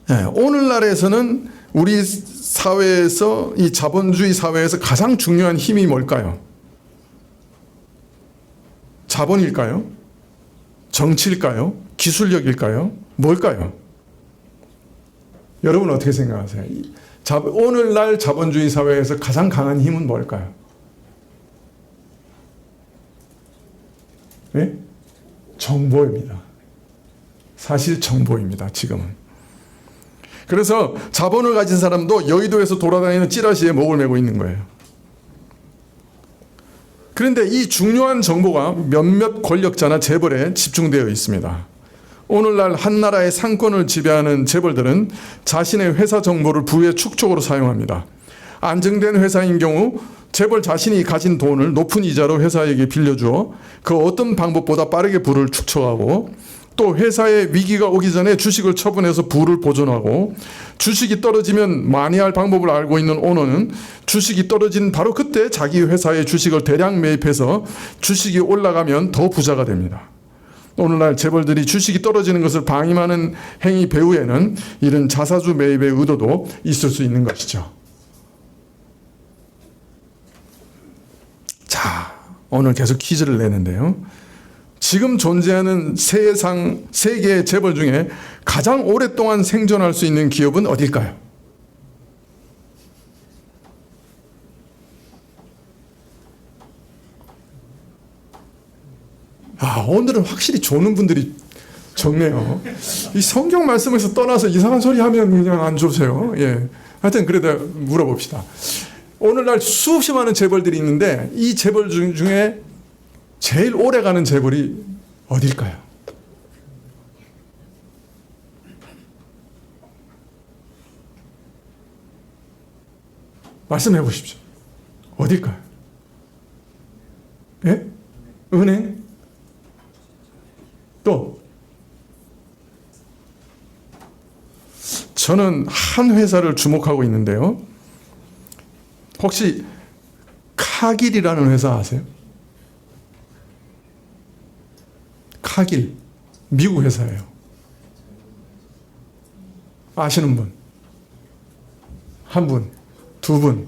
네, 오늘날에서는 우리 사회에서, 이 자본주의 사회에서 가장 중요한 힘이 뭘까요? 자본일까요? 정치일까요? 기술력일까요? 뭘까요? 여러분 어떻게 생각하세요? 오늘날 자본주의 사회에서 가장 강한 힘은 뭘까요? 네? 정보입니다. 사실 정보입니다. 지금은. 그래서 자본을 가진 사람도 여의도에서 돌아다니는 찌라시에 목을 메고 있는 거예요. 그런데 이 중요한 정보가 몇몇 권력자나 재벌에 집중되어 있습니다. 오늘날 한 나라의 상권을 지배하는 재벌들은 자신의 회사 정보를 부의 축적으로 사용합니다. 안정된 회사인 경우 재벌 자신이 가진 돈을 높은 이자로 회사에게 빌려주어 그 어떤 방법보다 빠르게 부를 축적하고, 또 회사에 위기가 오기 전에 주식을 처분해서 부를 보존하고, 주식이 떨어지면 만회할 방법을 알고 있는 오너는 주식이 떨어진 바로 그때 자기 회사의 주식을 대량 매입해서 주식이 올라가면 더 부자가 됩니다. 오늘날 재벌들이 주식이 떨어지는 것을 방임하는 행위 배후에는 이런 자사주 매입의 의도도 있을 수 있는 것이죠. 자, 오늘 계속 퀴즈를 내는데요. 지금 존재하는 세계의 재벌 중에 가장 오랫동안 생존할 수 있는 기업은 어딜까요? 오늘은 확실히 조는 분들이 적네요. 이 성경 말씀에서 떠나서 이상한 소리 하면 그냥 안 좋으세요. 예. 하여튼 그래도 물어봅시다. 오늘날 수없이 많은 재벌들이 있는데 이 재벌 중에 제일 오래가는 재벌이 어딜까요? 말씀해 보십시오. 어딜까요? 예? 은행? 또 저는 한 회사를 주목하고 있는데요. 혹시 카길이라는 회사 아세요? 카길, 미국 회사예요. 아시는 분? 한 분? 두 분?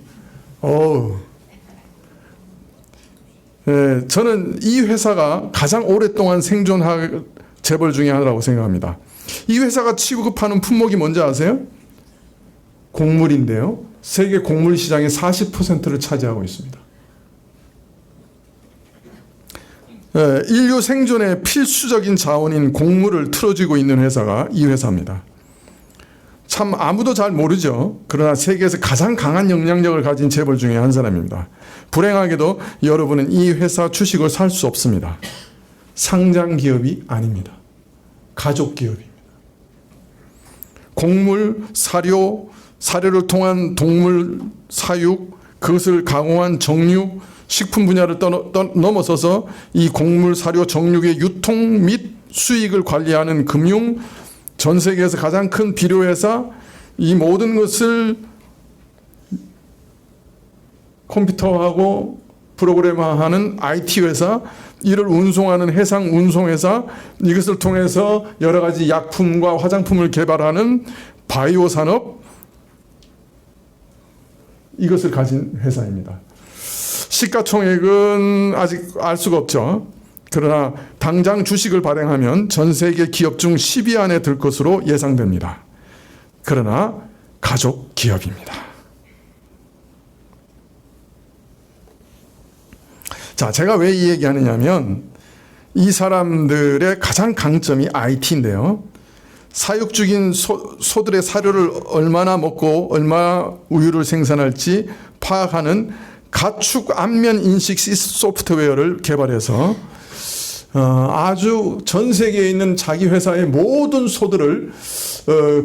예, 저는 이 회사가 가장 오랫동안 생존할 재벌 중에 하나라고 생각합니다. 이 회사가 취급하는 품목이 뭔지 아세요? 곡물인데요. 세계 곡물 시장의 40%를 차지하고 있습니다. 예, 인류 생존의 필수적인 자원인 곡물을 틀어쥐고 있는 회사가 이 회사입니다. 참 아무도 잘 모르죠. 그러나 세계에서 가장 강한 영향력을 가진 재벌 중에 한 사람입니다. 불행하게도 여러분은 이 회사 주식을 살 수 없습니다. 상장 기업이 아닙니다. 가족 기업입니다. 곡물, 사료를 통한 동물 사육, 그것을 가공한 정육, 식품 분야를 넘어서서 이 곡물, 사료, 정육의 유통 및 수익을 관리하는 금융, 전 세계에서 가장 큰 비료회사, 이 모든 것을 컴퓨터하고 프로그래머하는 IT 회사, 이를 운송하는 해상 운송회사, 이것을 통해서 여러 가지 약품과 화장품을 개발하는 바이오 산업, 이것을 가진 회사입니다. 시가총액은 아직 알 수가 없죠. 그러나 당장 주식을 발행하면 전 세계 기업 중 10위 안에 들 것으로 예상됩니다. 그러나 가족 기업입니다. 자, 제가 왜 이 얘기하느냐면 이 사람들의 가장 강점이 IT인데요. 사육 중인 소들의 사료를 얼마나 먹고 얼마나 우유를 생산할지 파악하는 가축 안면 인식 소프트웨어를 개발해서 아주 전 세계에 있는 자기 회사의 모든 소들을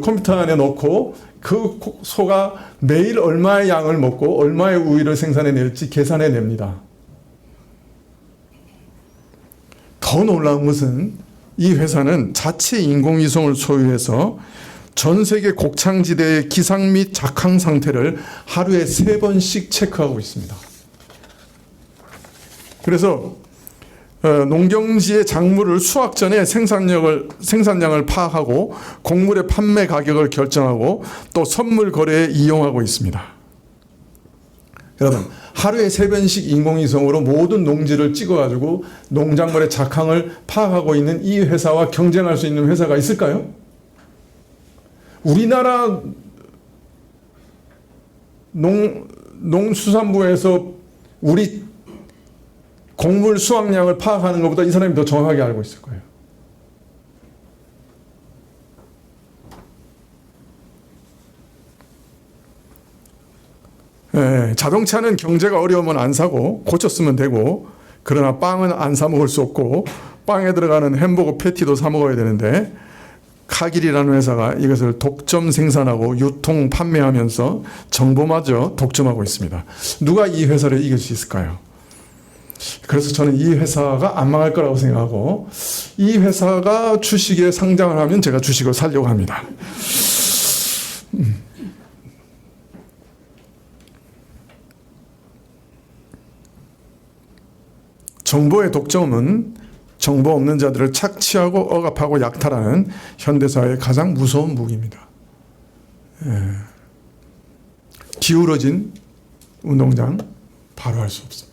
컴퓨터 안에 넣고 그 소가 매일 얼마의 양을 먹고 얼마의 우유를 생산해낼지 계산해냅니다. 더 놀라운 것은 이 회사는 자체 인공위성을 소유해서 전 세계 곡창지대의 기상 및 작황 상태를 하루에 3번씩 체크하고 있습니다. 그래서 농경지의 작물을 수확 전에 생산량을 파악하고 곡물의 판매 가격을 결정하고 또 선물 거래에 이용하고 있습니다. 여러분, 하루에 3번씩 인공위성으로 모든 농지를 찍어가지고 농작물의 작황을 파악하고 있는 이 회사와 경쟁할 수 있는 회사가 있을까요? 우리나라 농수산부에서 우리 곡물 수확량을 파악하는 것보다 이 사람이 더 정확하게 알고 있을 거예요. 자동차는 경제가 어려우면 안 사고 고쳤으면 되고, 그러나 빵은 안 사 먹을 수 없고 빵에 들어가는 햄버거 패티도 사 먹어야 되는데, 카길이라는 회사가 이것을 독점 생산하고 유통 판매하면서 정보마저 독점하고 있습니다. 누가 이 회사를 이길 수 있을까요? 그래서 저는 이 회사가 안 망할 거라고 생각하고, 이 회사가 주식에 상장을 하면 제가 주식을 사려고 합니다. 정보의 독점은 정보 없는 자들을 착취하고 억압하고 약탈하는 현대사회의 가장 무서운 무기입니다. 기울어진 운동장 바로 할 수 없습니다.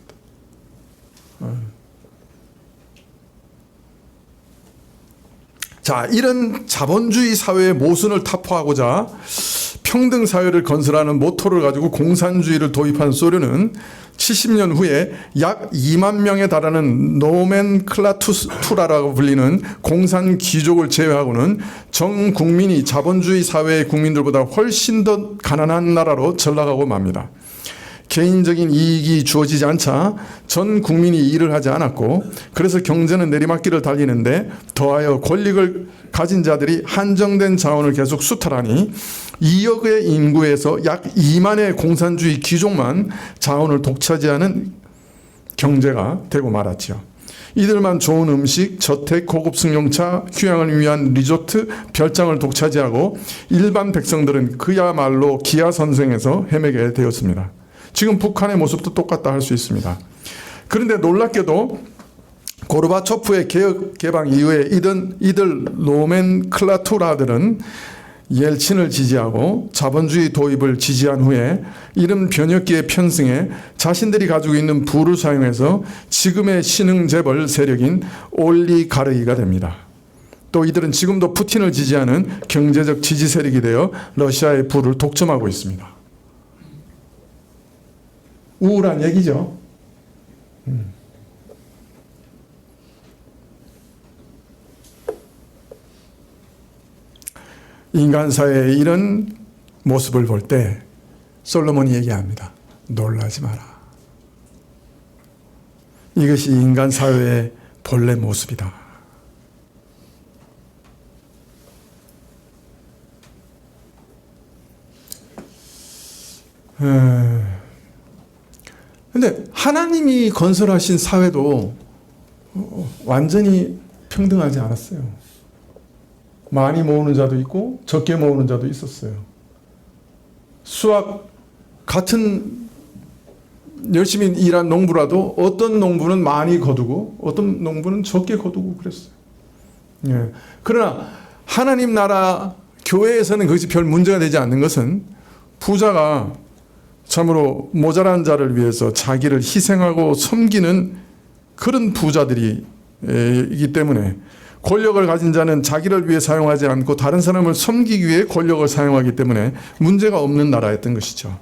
자, 이런 자본주의 사회의 모순을 타파하고자 평등 사회를 건설하는 모토를 가지고 공산주의를 도입한 소련은 70년 후에 약 2만 명에 달하는 노멘클라투라라고 불리는 공산 귀족을 제외하고는 전 국민이 자본주의 사회의 국민들보다 훨씬 더 가난한 나라로 전락하고 맙니다. 개인적인 이익이 주어지지 않자 전 국민이 일을 하지 않았고, 그래서 경제는 내리막길을 달리는데 더하여 권력을 가진 자들이 한정된 자원을 계속 수탈하니 2억의 인구에서 약 2만의 공산주의 귀족만 자원을 독차지하는 경제가 되고 말았지요. 이들만 좋은 음식, 저택, 고급 승용차, 휴양을 위한 리조트, 별장을 독차지하고 일반 백성들은 그야말로 기아선생에서 헤매게 되었습니다. 지금 북한의 모습도 똑같다 할 수 있습니다. 그런데 놀랍게도 고르바초프의 개혁 개방 이후에 이들 노멘클라투라들은 옐친을 지지하고 자본주의 도입을 지지한 후에 이른 변혁기에 편승해 자신들이 가지고 있는 부를 사용해서 지금의 신흥재벌 세력인 올리가르히가 됩니다. 또 이들은 지금도 푸틴을 지지하는 경제적 지지 세력이 되어 러시아의 부를 독점하고 있습니다. 우울한 얘기죠. 인간 사회의 이런 모습을 볼 때 솔로몬이 얘기합니다. 놀라지 마라. 이것이 인간 사회의 본래 모습이다. 근데 하나님이 건설하신 사회도 완전히 평등하지 않았어요. 많이 모으는 자도 있고 적게 모으는 자도 있었어요. 수학 같은 열심히 일한 농부라도 어떤 농부는 많이 거두고 어떤 농부는 적게 거두고 그랬어요. 예. 그러나 하나님 나라 교회에서는 그것이 별 문제가 되지 않는 것은 부자가 참으로 모자란 자를 위해서 자기를 희생하고 섬기는 그런 부자들이기 때문에, 권력을 가진 자는 자기를 위해 사용하지 않고 다른 사람을 섬기기 위해 권력을 사용하기 때문에 문제가 없는 나라였던 것이죠.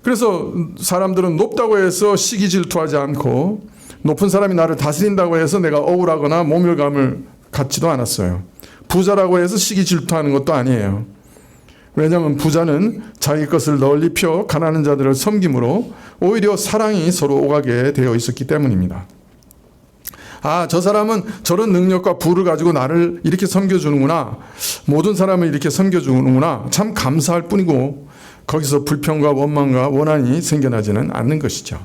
그래서 사람들은 높다고 해서 시기 질투하지 않고, 높은 사람이 나를 다스린다고 해서 내가 억울하거나 모멸감을 갖지도 않았어요. 부자라고 해서 시기 질투하는 것도 아니에요. 왜냐하면 부자는 자기 것을 널리 펴 가난한 자들을 섬김으로 오히려 사랑이 서로 오가게 되어 있었기 때문입니다. 아, 저 사람은 저런 능력과 부를 가지고 나를 이렇게 섬겨주는구나, 모든 사람을 이렇게 섬겨주는구나, 참 감사할 뿐이고, 거기서 불평과 원망과 원한이 생겨나지는 않는 것이죠.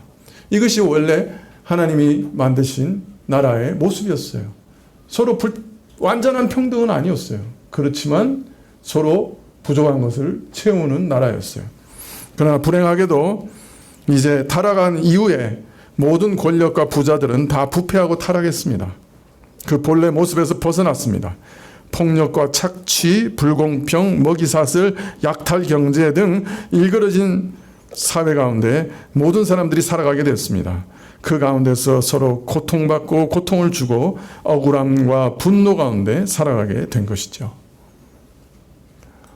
이것이 원래 하나님이 만드신 나라의 모습이었어요. 서로 완전한 평등은 아니었어요. 그렇지만 서로 부족한 것을 채우는 나라였어요. 그러나 불행하게도 이제 타락한 이후에 모든 권력과 부자들은 다 부패하고 타락했습니다. 그 본래 모습에서 벗어났습니다. 폭력과 착취, 불공평, 먹이사슬, 약탈 경제 등 일그러진 사회 가운데 모든 사람들이 살아가게 됐습니다. 그 가운데서 서로 고통받고 고통을 주고 억울함과 분노 가운데 살아가게 된 것이죠.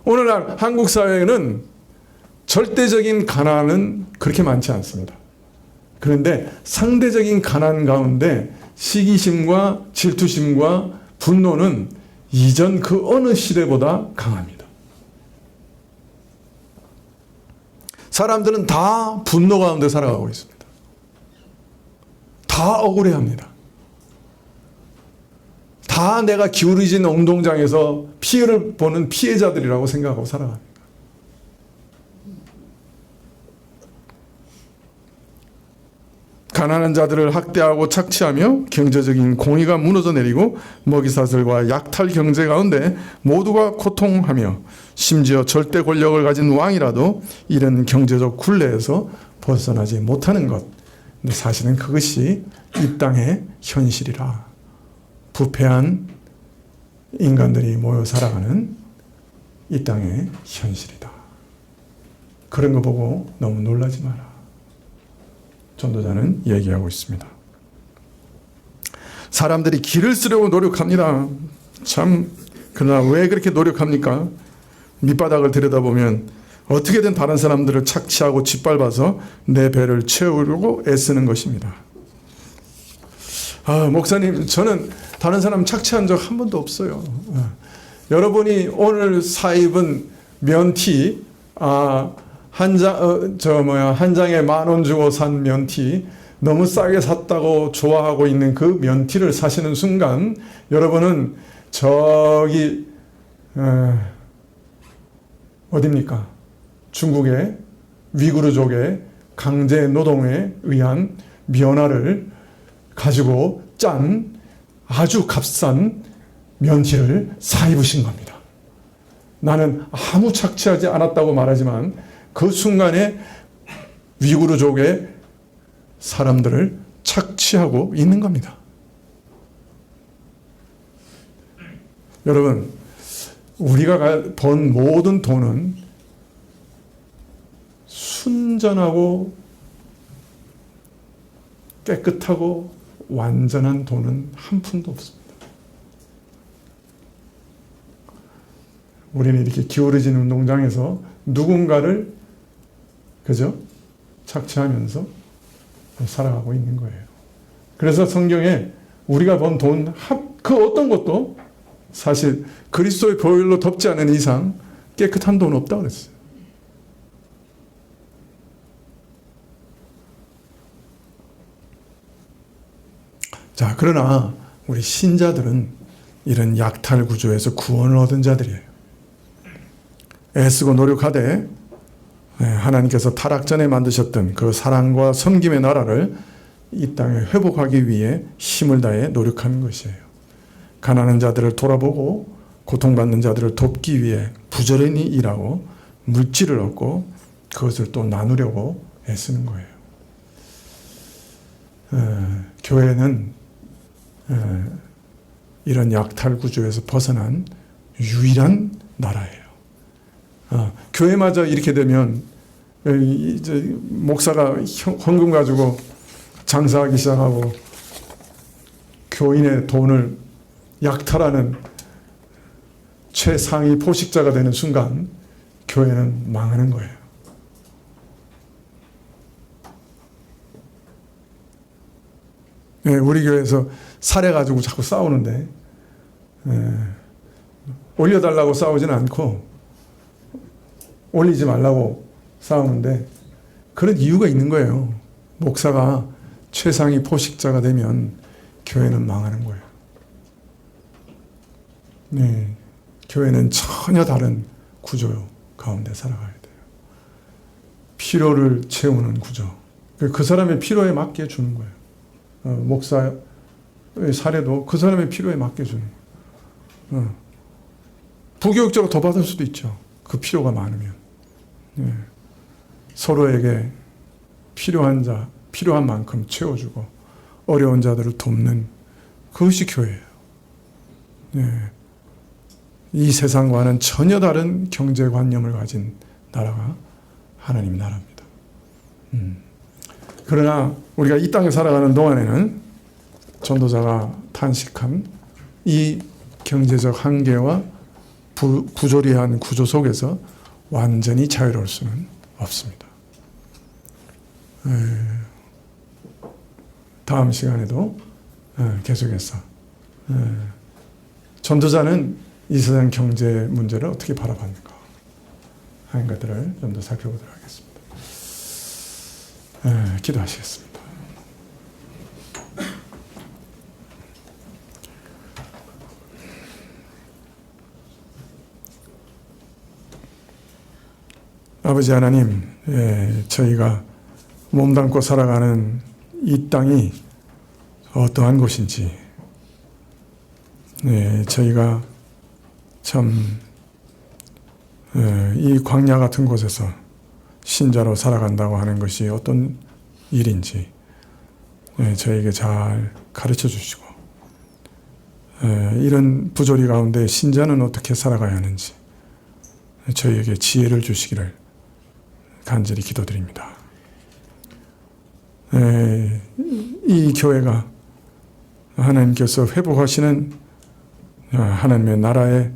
오늘날 한국 사회에는 절대적인 가난은 그렇게 많지 않습니다. 그런데 상대적인 가난 가운데 시기심과 질투심과 분노는 이전 그 어느 시대보다 강합니다. 사람들은 다 분노 가운데 살아가고 있습니다. 다 억울해합니다. 다 내가 기울어진 운동장에서 피해를 보는 피해자들이라고 생각하고 살아갑니다. 가난한 자들을 학대하고 착취하며 경제적인 공의가 무너져 내리고 먹이사슬과 약탈 경제 가운데 모두가 고통하며 심지어 절대 권력을 가진 왕이라도 이런 경제적 굴레에서 벗어나지 못하는 것. 근데 사실은 그것이 이 땅의 현실이라. 부패한 인간들이 모여 살아가는 이 땅의 현실이다. 그런 거 보고 너무 놀라지 마라. 전도자는 얘기하고 있습니다. 사람들이 길을 쓰려고 노력합니다. 참, 그러나 왜 그렇게 노력합니까? 밑바닥을 들여다보면 어떻게든 다른 사람들을 착취하고 짓밟아서 내 배를 채우려고 애쓰는 것입니다. 목사님, 저는 다른 사람 착취한 적 한 번도 없어요. 여러분이 오늘 사입은 면티, 한 장에 10,000원 주고 산 면티, 너무 싸게 샀다고 좋아하고 있는 그 면티를 사시는 순간 여러분은 저기 어딥니까? 중국의 위구르족의 강제 노동에 의한 면화를 가지고 짠 아주 값싼 면티를 사입으신 겁니다. 나는 아무 착취하지 않았다고 말하지만 그 순간에 위구르족의 사람들을 착취하고 있는 겁니다. 여러분, 우리가 번 모든 돈은 순전하고 깨끗하고 완전한 돈은 한 푼도 없습니다. 우리는 이렇게 기울어진 운동장에서 누군가를 그죠? 착취하면서 살아가고 있는 거예요. 그래서 성경에 우리가 번 돈 그 어떤 것도 사실 그리스도의 보혈로 덮지 않은 이상 깨끗한 돈 없다고 그랬어요. 자, 그러나 우리 신자들은 이런 약탈 구조에서 구원을 얻은 자들이에요. 애쓰고 노력하되 하나님께서 타락 전에 만드셨던 그 사랑과 섬김의 나라를 이 땅에 회복하기 위해 힘을 다해 노력하는 것이에요. 가난한 자들을 돌아보고 고통받는 자들을 돕기 위해 부지런히 일하고 물질을 얻고 그것을 또 나누려고 애쓰는 거예요. 교회는 이런 약탈 구조에서 벗어난 유일한 나라예요. 교회마저 이렇게 되면 이제 목사가 헌금 가지고 장사하기 시작하고 교인의 돈을 약탈하는 최상위 포식자가 되는 순간 교회는 망하는 거예요. 우리 교회에서 사례 가지고 자꾸 싸우는데 올려달라고 싸우지는 않고 올리지 말라고 싸우는데 그런 이유가 있는 거예요. 목사가 최상위 포식자가 되면 교회는 망하는 거예요. 네, 교회는 전혀 다른 구조 가운데 살아가야 돼요. 필요를 채우는 구조. 그 사람의 필요에 맞게 주는 거예요. 목사의 사례도 그 사람의 필요에 맞게 주는 거예요. 부교육적으로 더 받을 수도 있죠. 그 필요가 많으면. 네. 서로에게 필요한 자, 필요한 만큼 채워주고 어려운 자들을 돕는 그것이 교회예요. 네. 이 세상과는 전혀 다른 경제관념을 가진 나라가 하나님 나라입니다. 그러나 우리가 이 땅에 살아가는 동안에는 전도자가 탄식한 이 경제적 한계와 부조리한 구조 속에서 완전히 자유로울 수는 없습니다. 다음 시간에도 계속해서 전도자는 이 세상 경제 문제를 어떻게 바라봤는가 하는 것들을 좀 더 살펴보도록 하겠습니다. 기도하시겠습니다. 아버지 하나님, 저희가 몸담고 살아가는 이 땅이 어떠한 곳인지, 저희가 참 이 광야 같은 곳에서 신자로 살아간다고 하는 것이 어떤 일인지 저에게 잘 가르쳐 주시고, 이런 부조리 가운데 신자는 어떻게 살아가야 하는지 저희에게 지혜를 주시기를 간절히 기도드립니다. 이 교회가 하나님께서 회복하시는 하나님의 나라의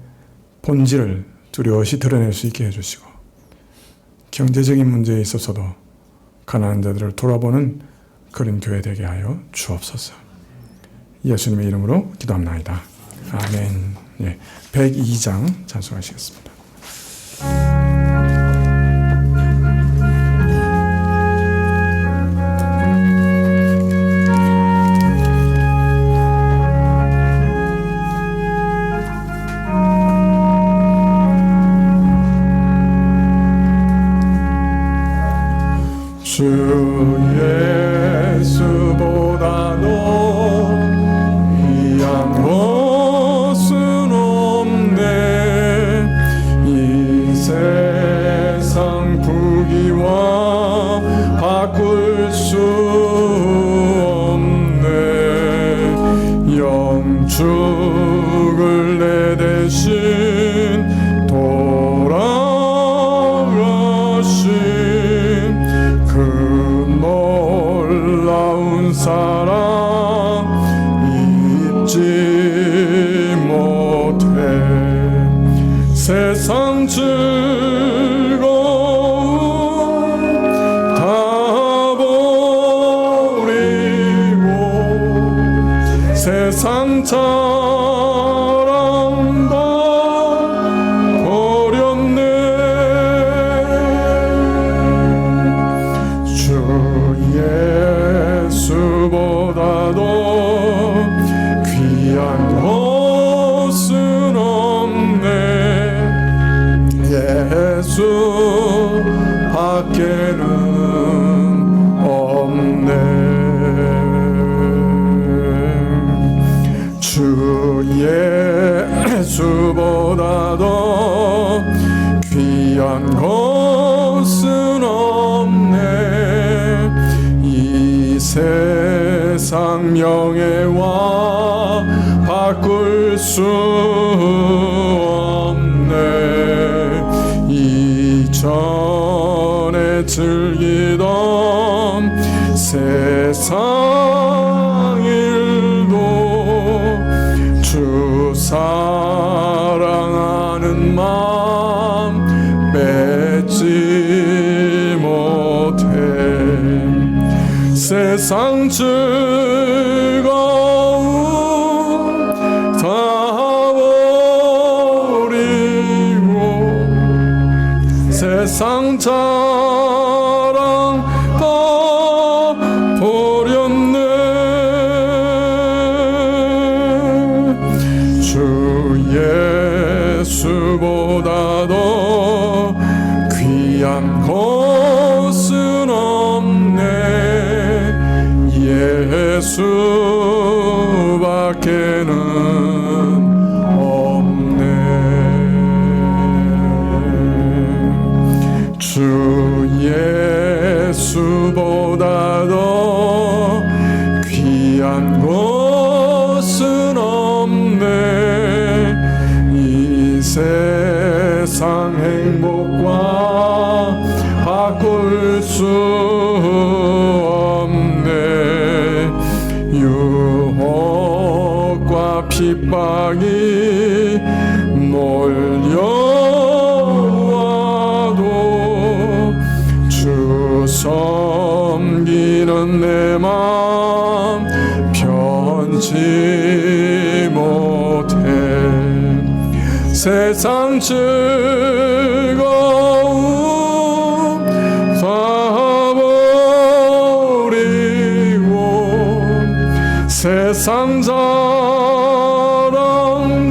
본질을 뚜렷이 드러낼 수 있게 해주시고, 경제적인 문제에 있어서도 가난한 자들을 돌아보는 그런 교회 되게 하여 주옵소서. 예수님의 이름으로 기도합나이다. 아멘. 102장 찬송하시겠습니다. 주 예수보다도 귀한 것은 없네. 이 세상 부귀와 바꿀 수 없네. 영축을 내 대신 놀라운 사랑 잊지 못해. 세상 즐거움 다 버리고 세상 자랑 다 버렸네. 예수보다도 귀한 것은 없네. 예수 밖에는 없네. 주 예수보다도 귀한 것은 없네. 세상 명예와 바꿀 수 없네. 이전에 즐기던 세상 일도 주 사랑하는 마음 맺지 못해. 세상 즐거움 다 버리고 세상 자랑 다 버렸네. 주 예수보다도 귀한 것은 없네. 예수밖에는 없네. 주 예수보다 행복과 바꿀 수 없네. 유혹과 핍박이 몰려와도 주 섬기는 내 마음 편치 못해. 세상 즐거움 다 버리고 세상 자랑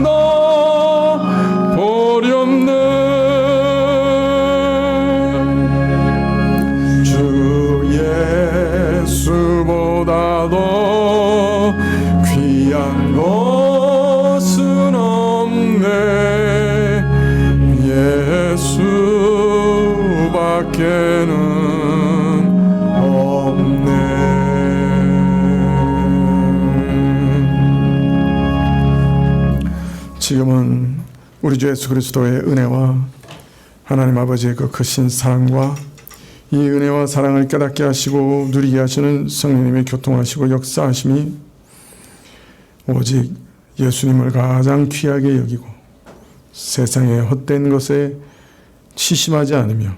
다 버렸네. 주 예수보다 더 귀한 것은 없네. 예수밖에는 없네. 지금은 우리 주 예수 그리스도의 은혜와 하나님 아버지의 그 크신 사랑과 이 은혜와 사랑을 깨닫게 하시고 누리게 하시는 성령님의 교통하시고 역사하심이 오직 예수님을 가장 귀하게 여기고 세상의 헛된 것에 치심하지 않으며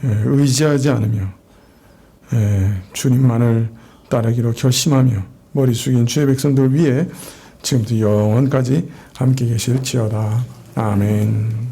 의지하지 않으며 주님만을 따르기로 결심하며 머리 숙인 주의 백성들 위해 지금부터 영원까지 함께 계실지어다. 아멘.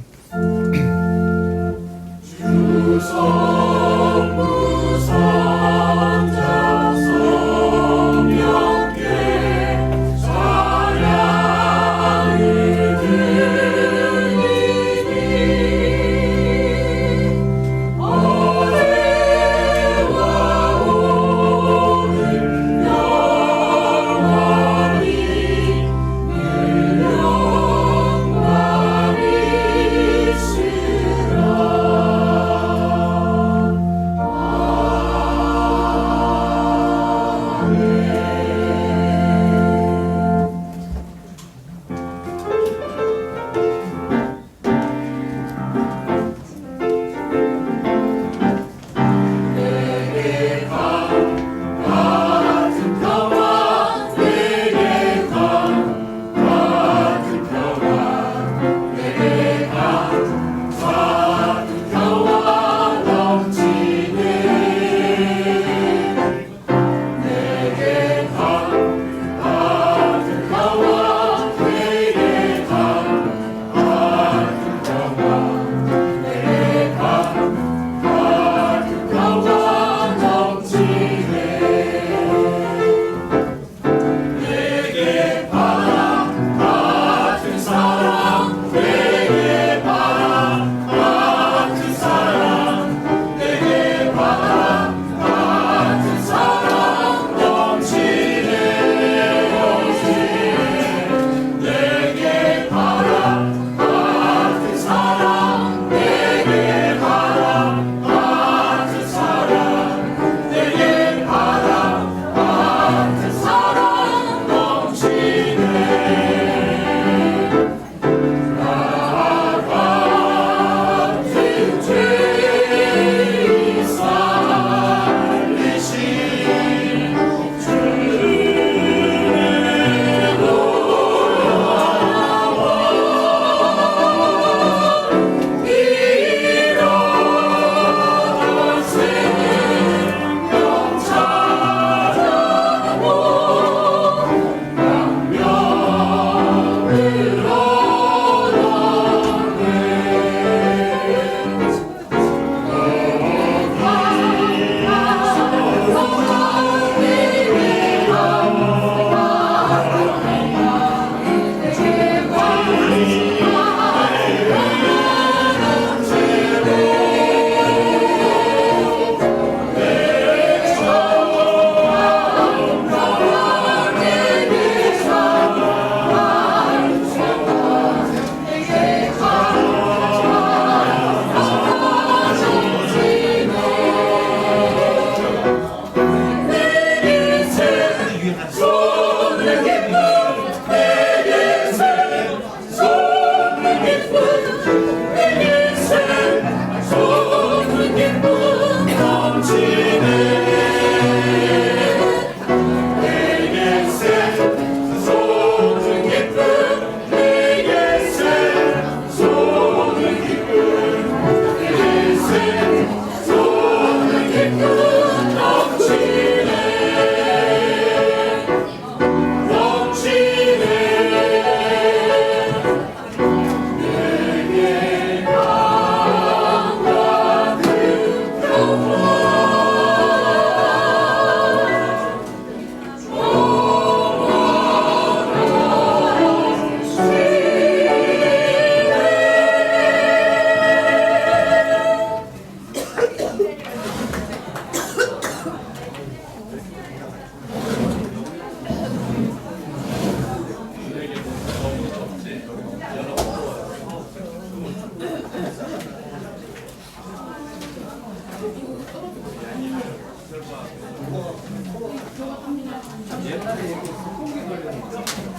옛날에 소고기 관련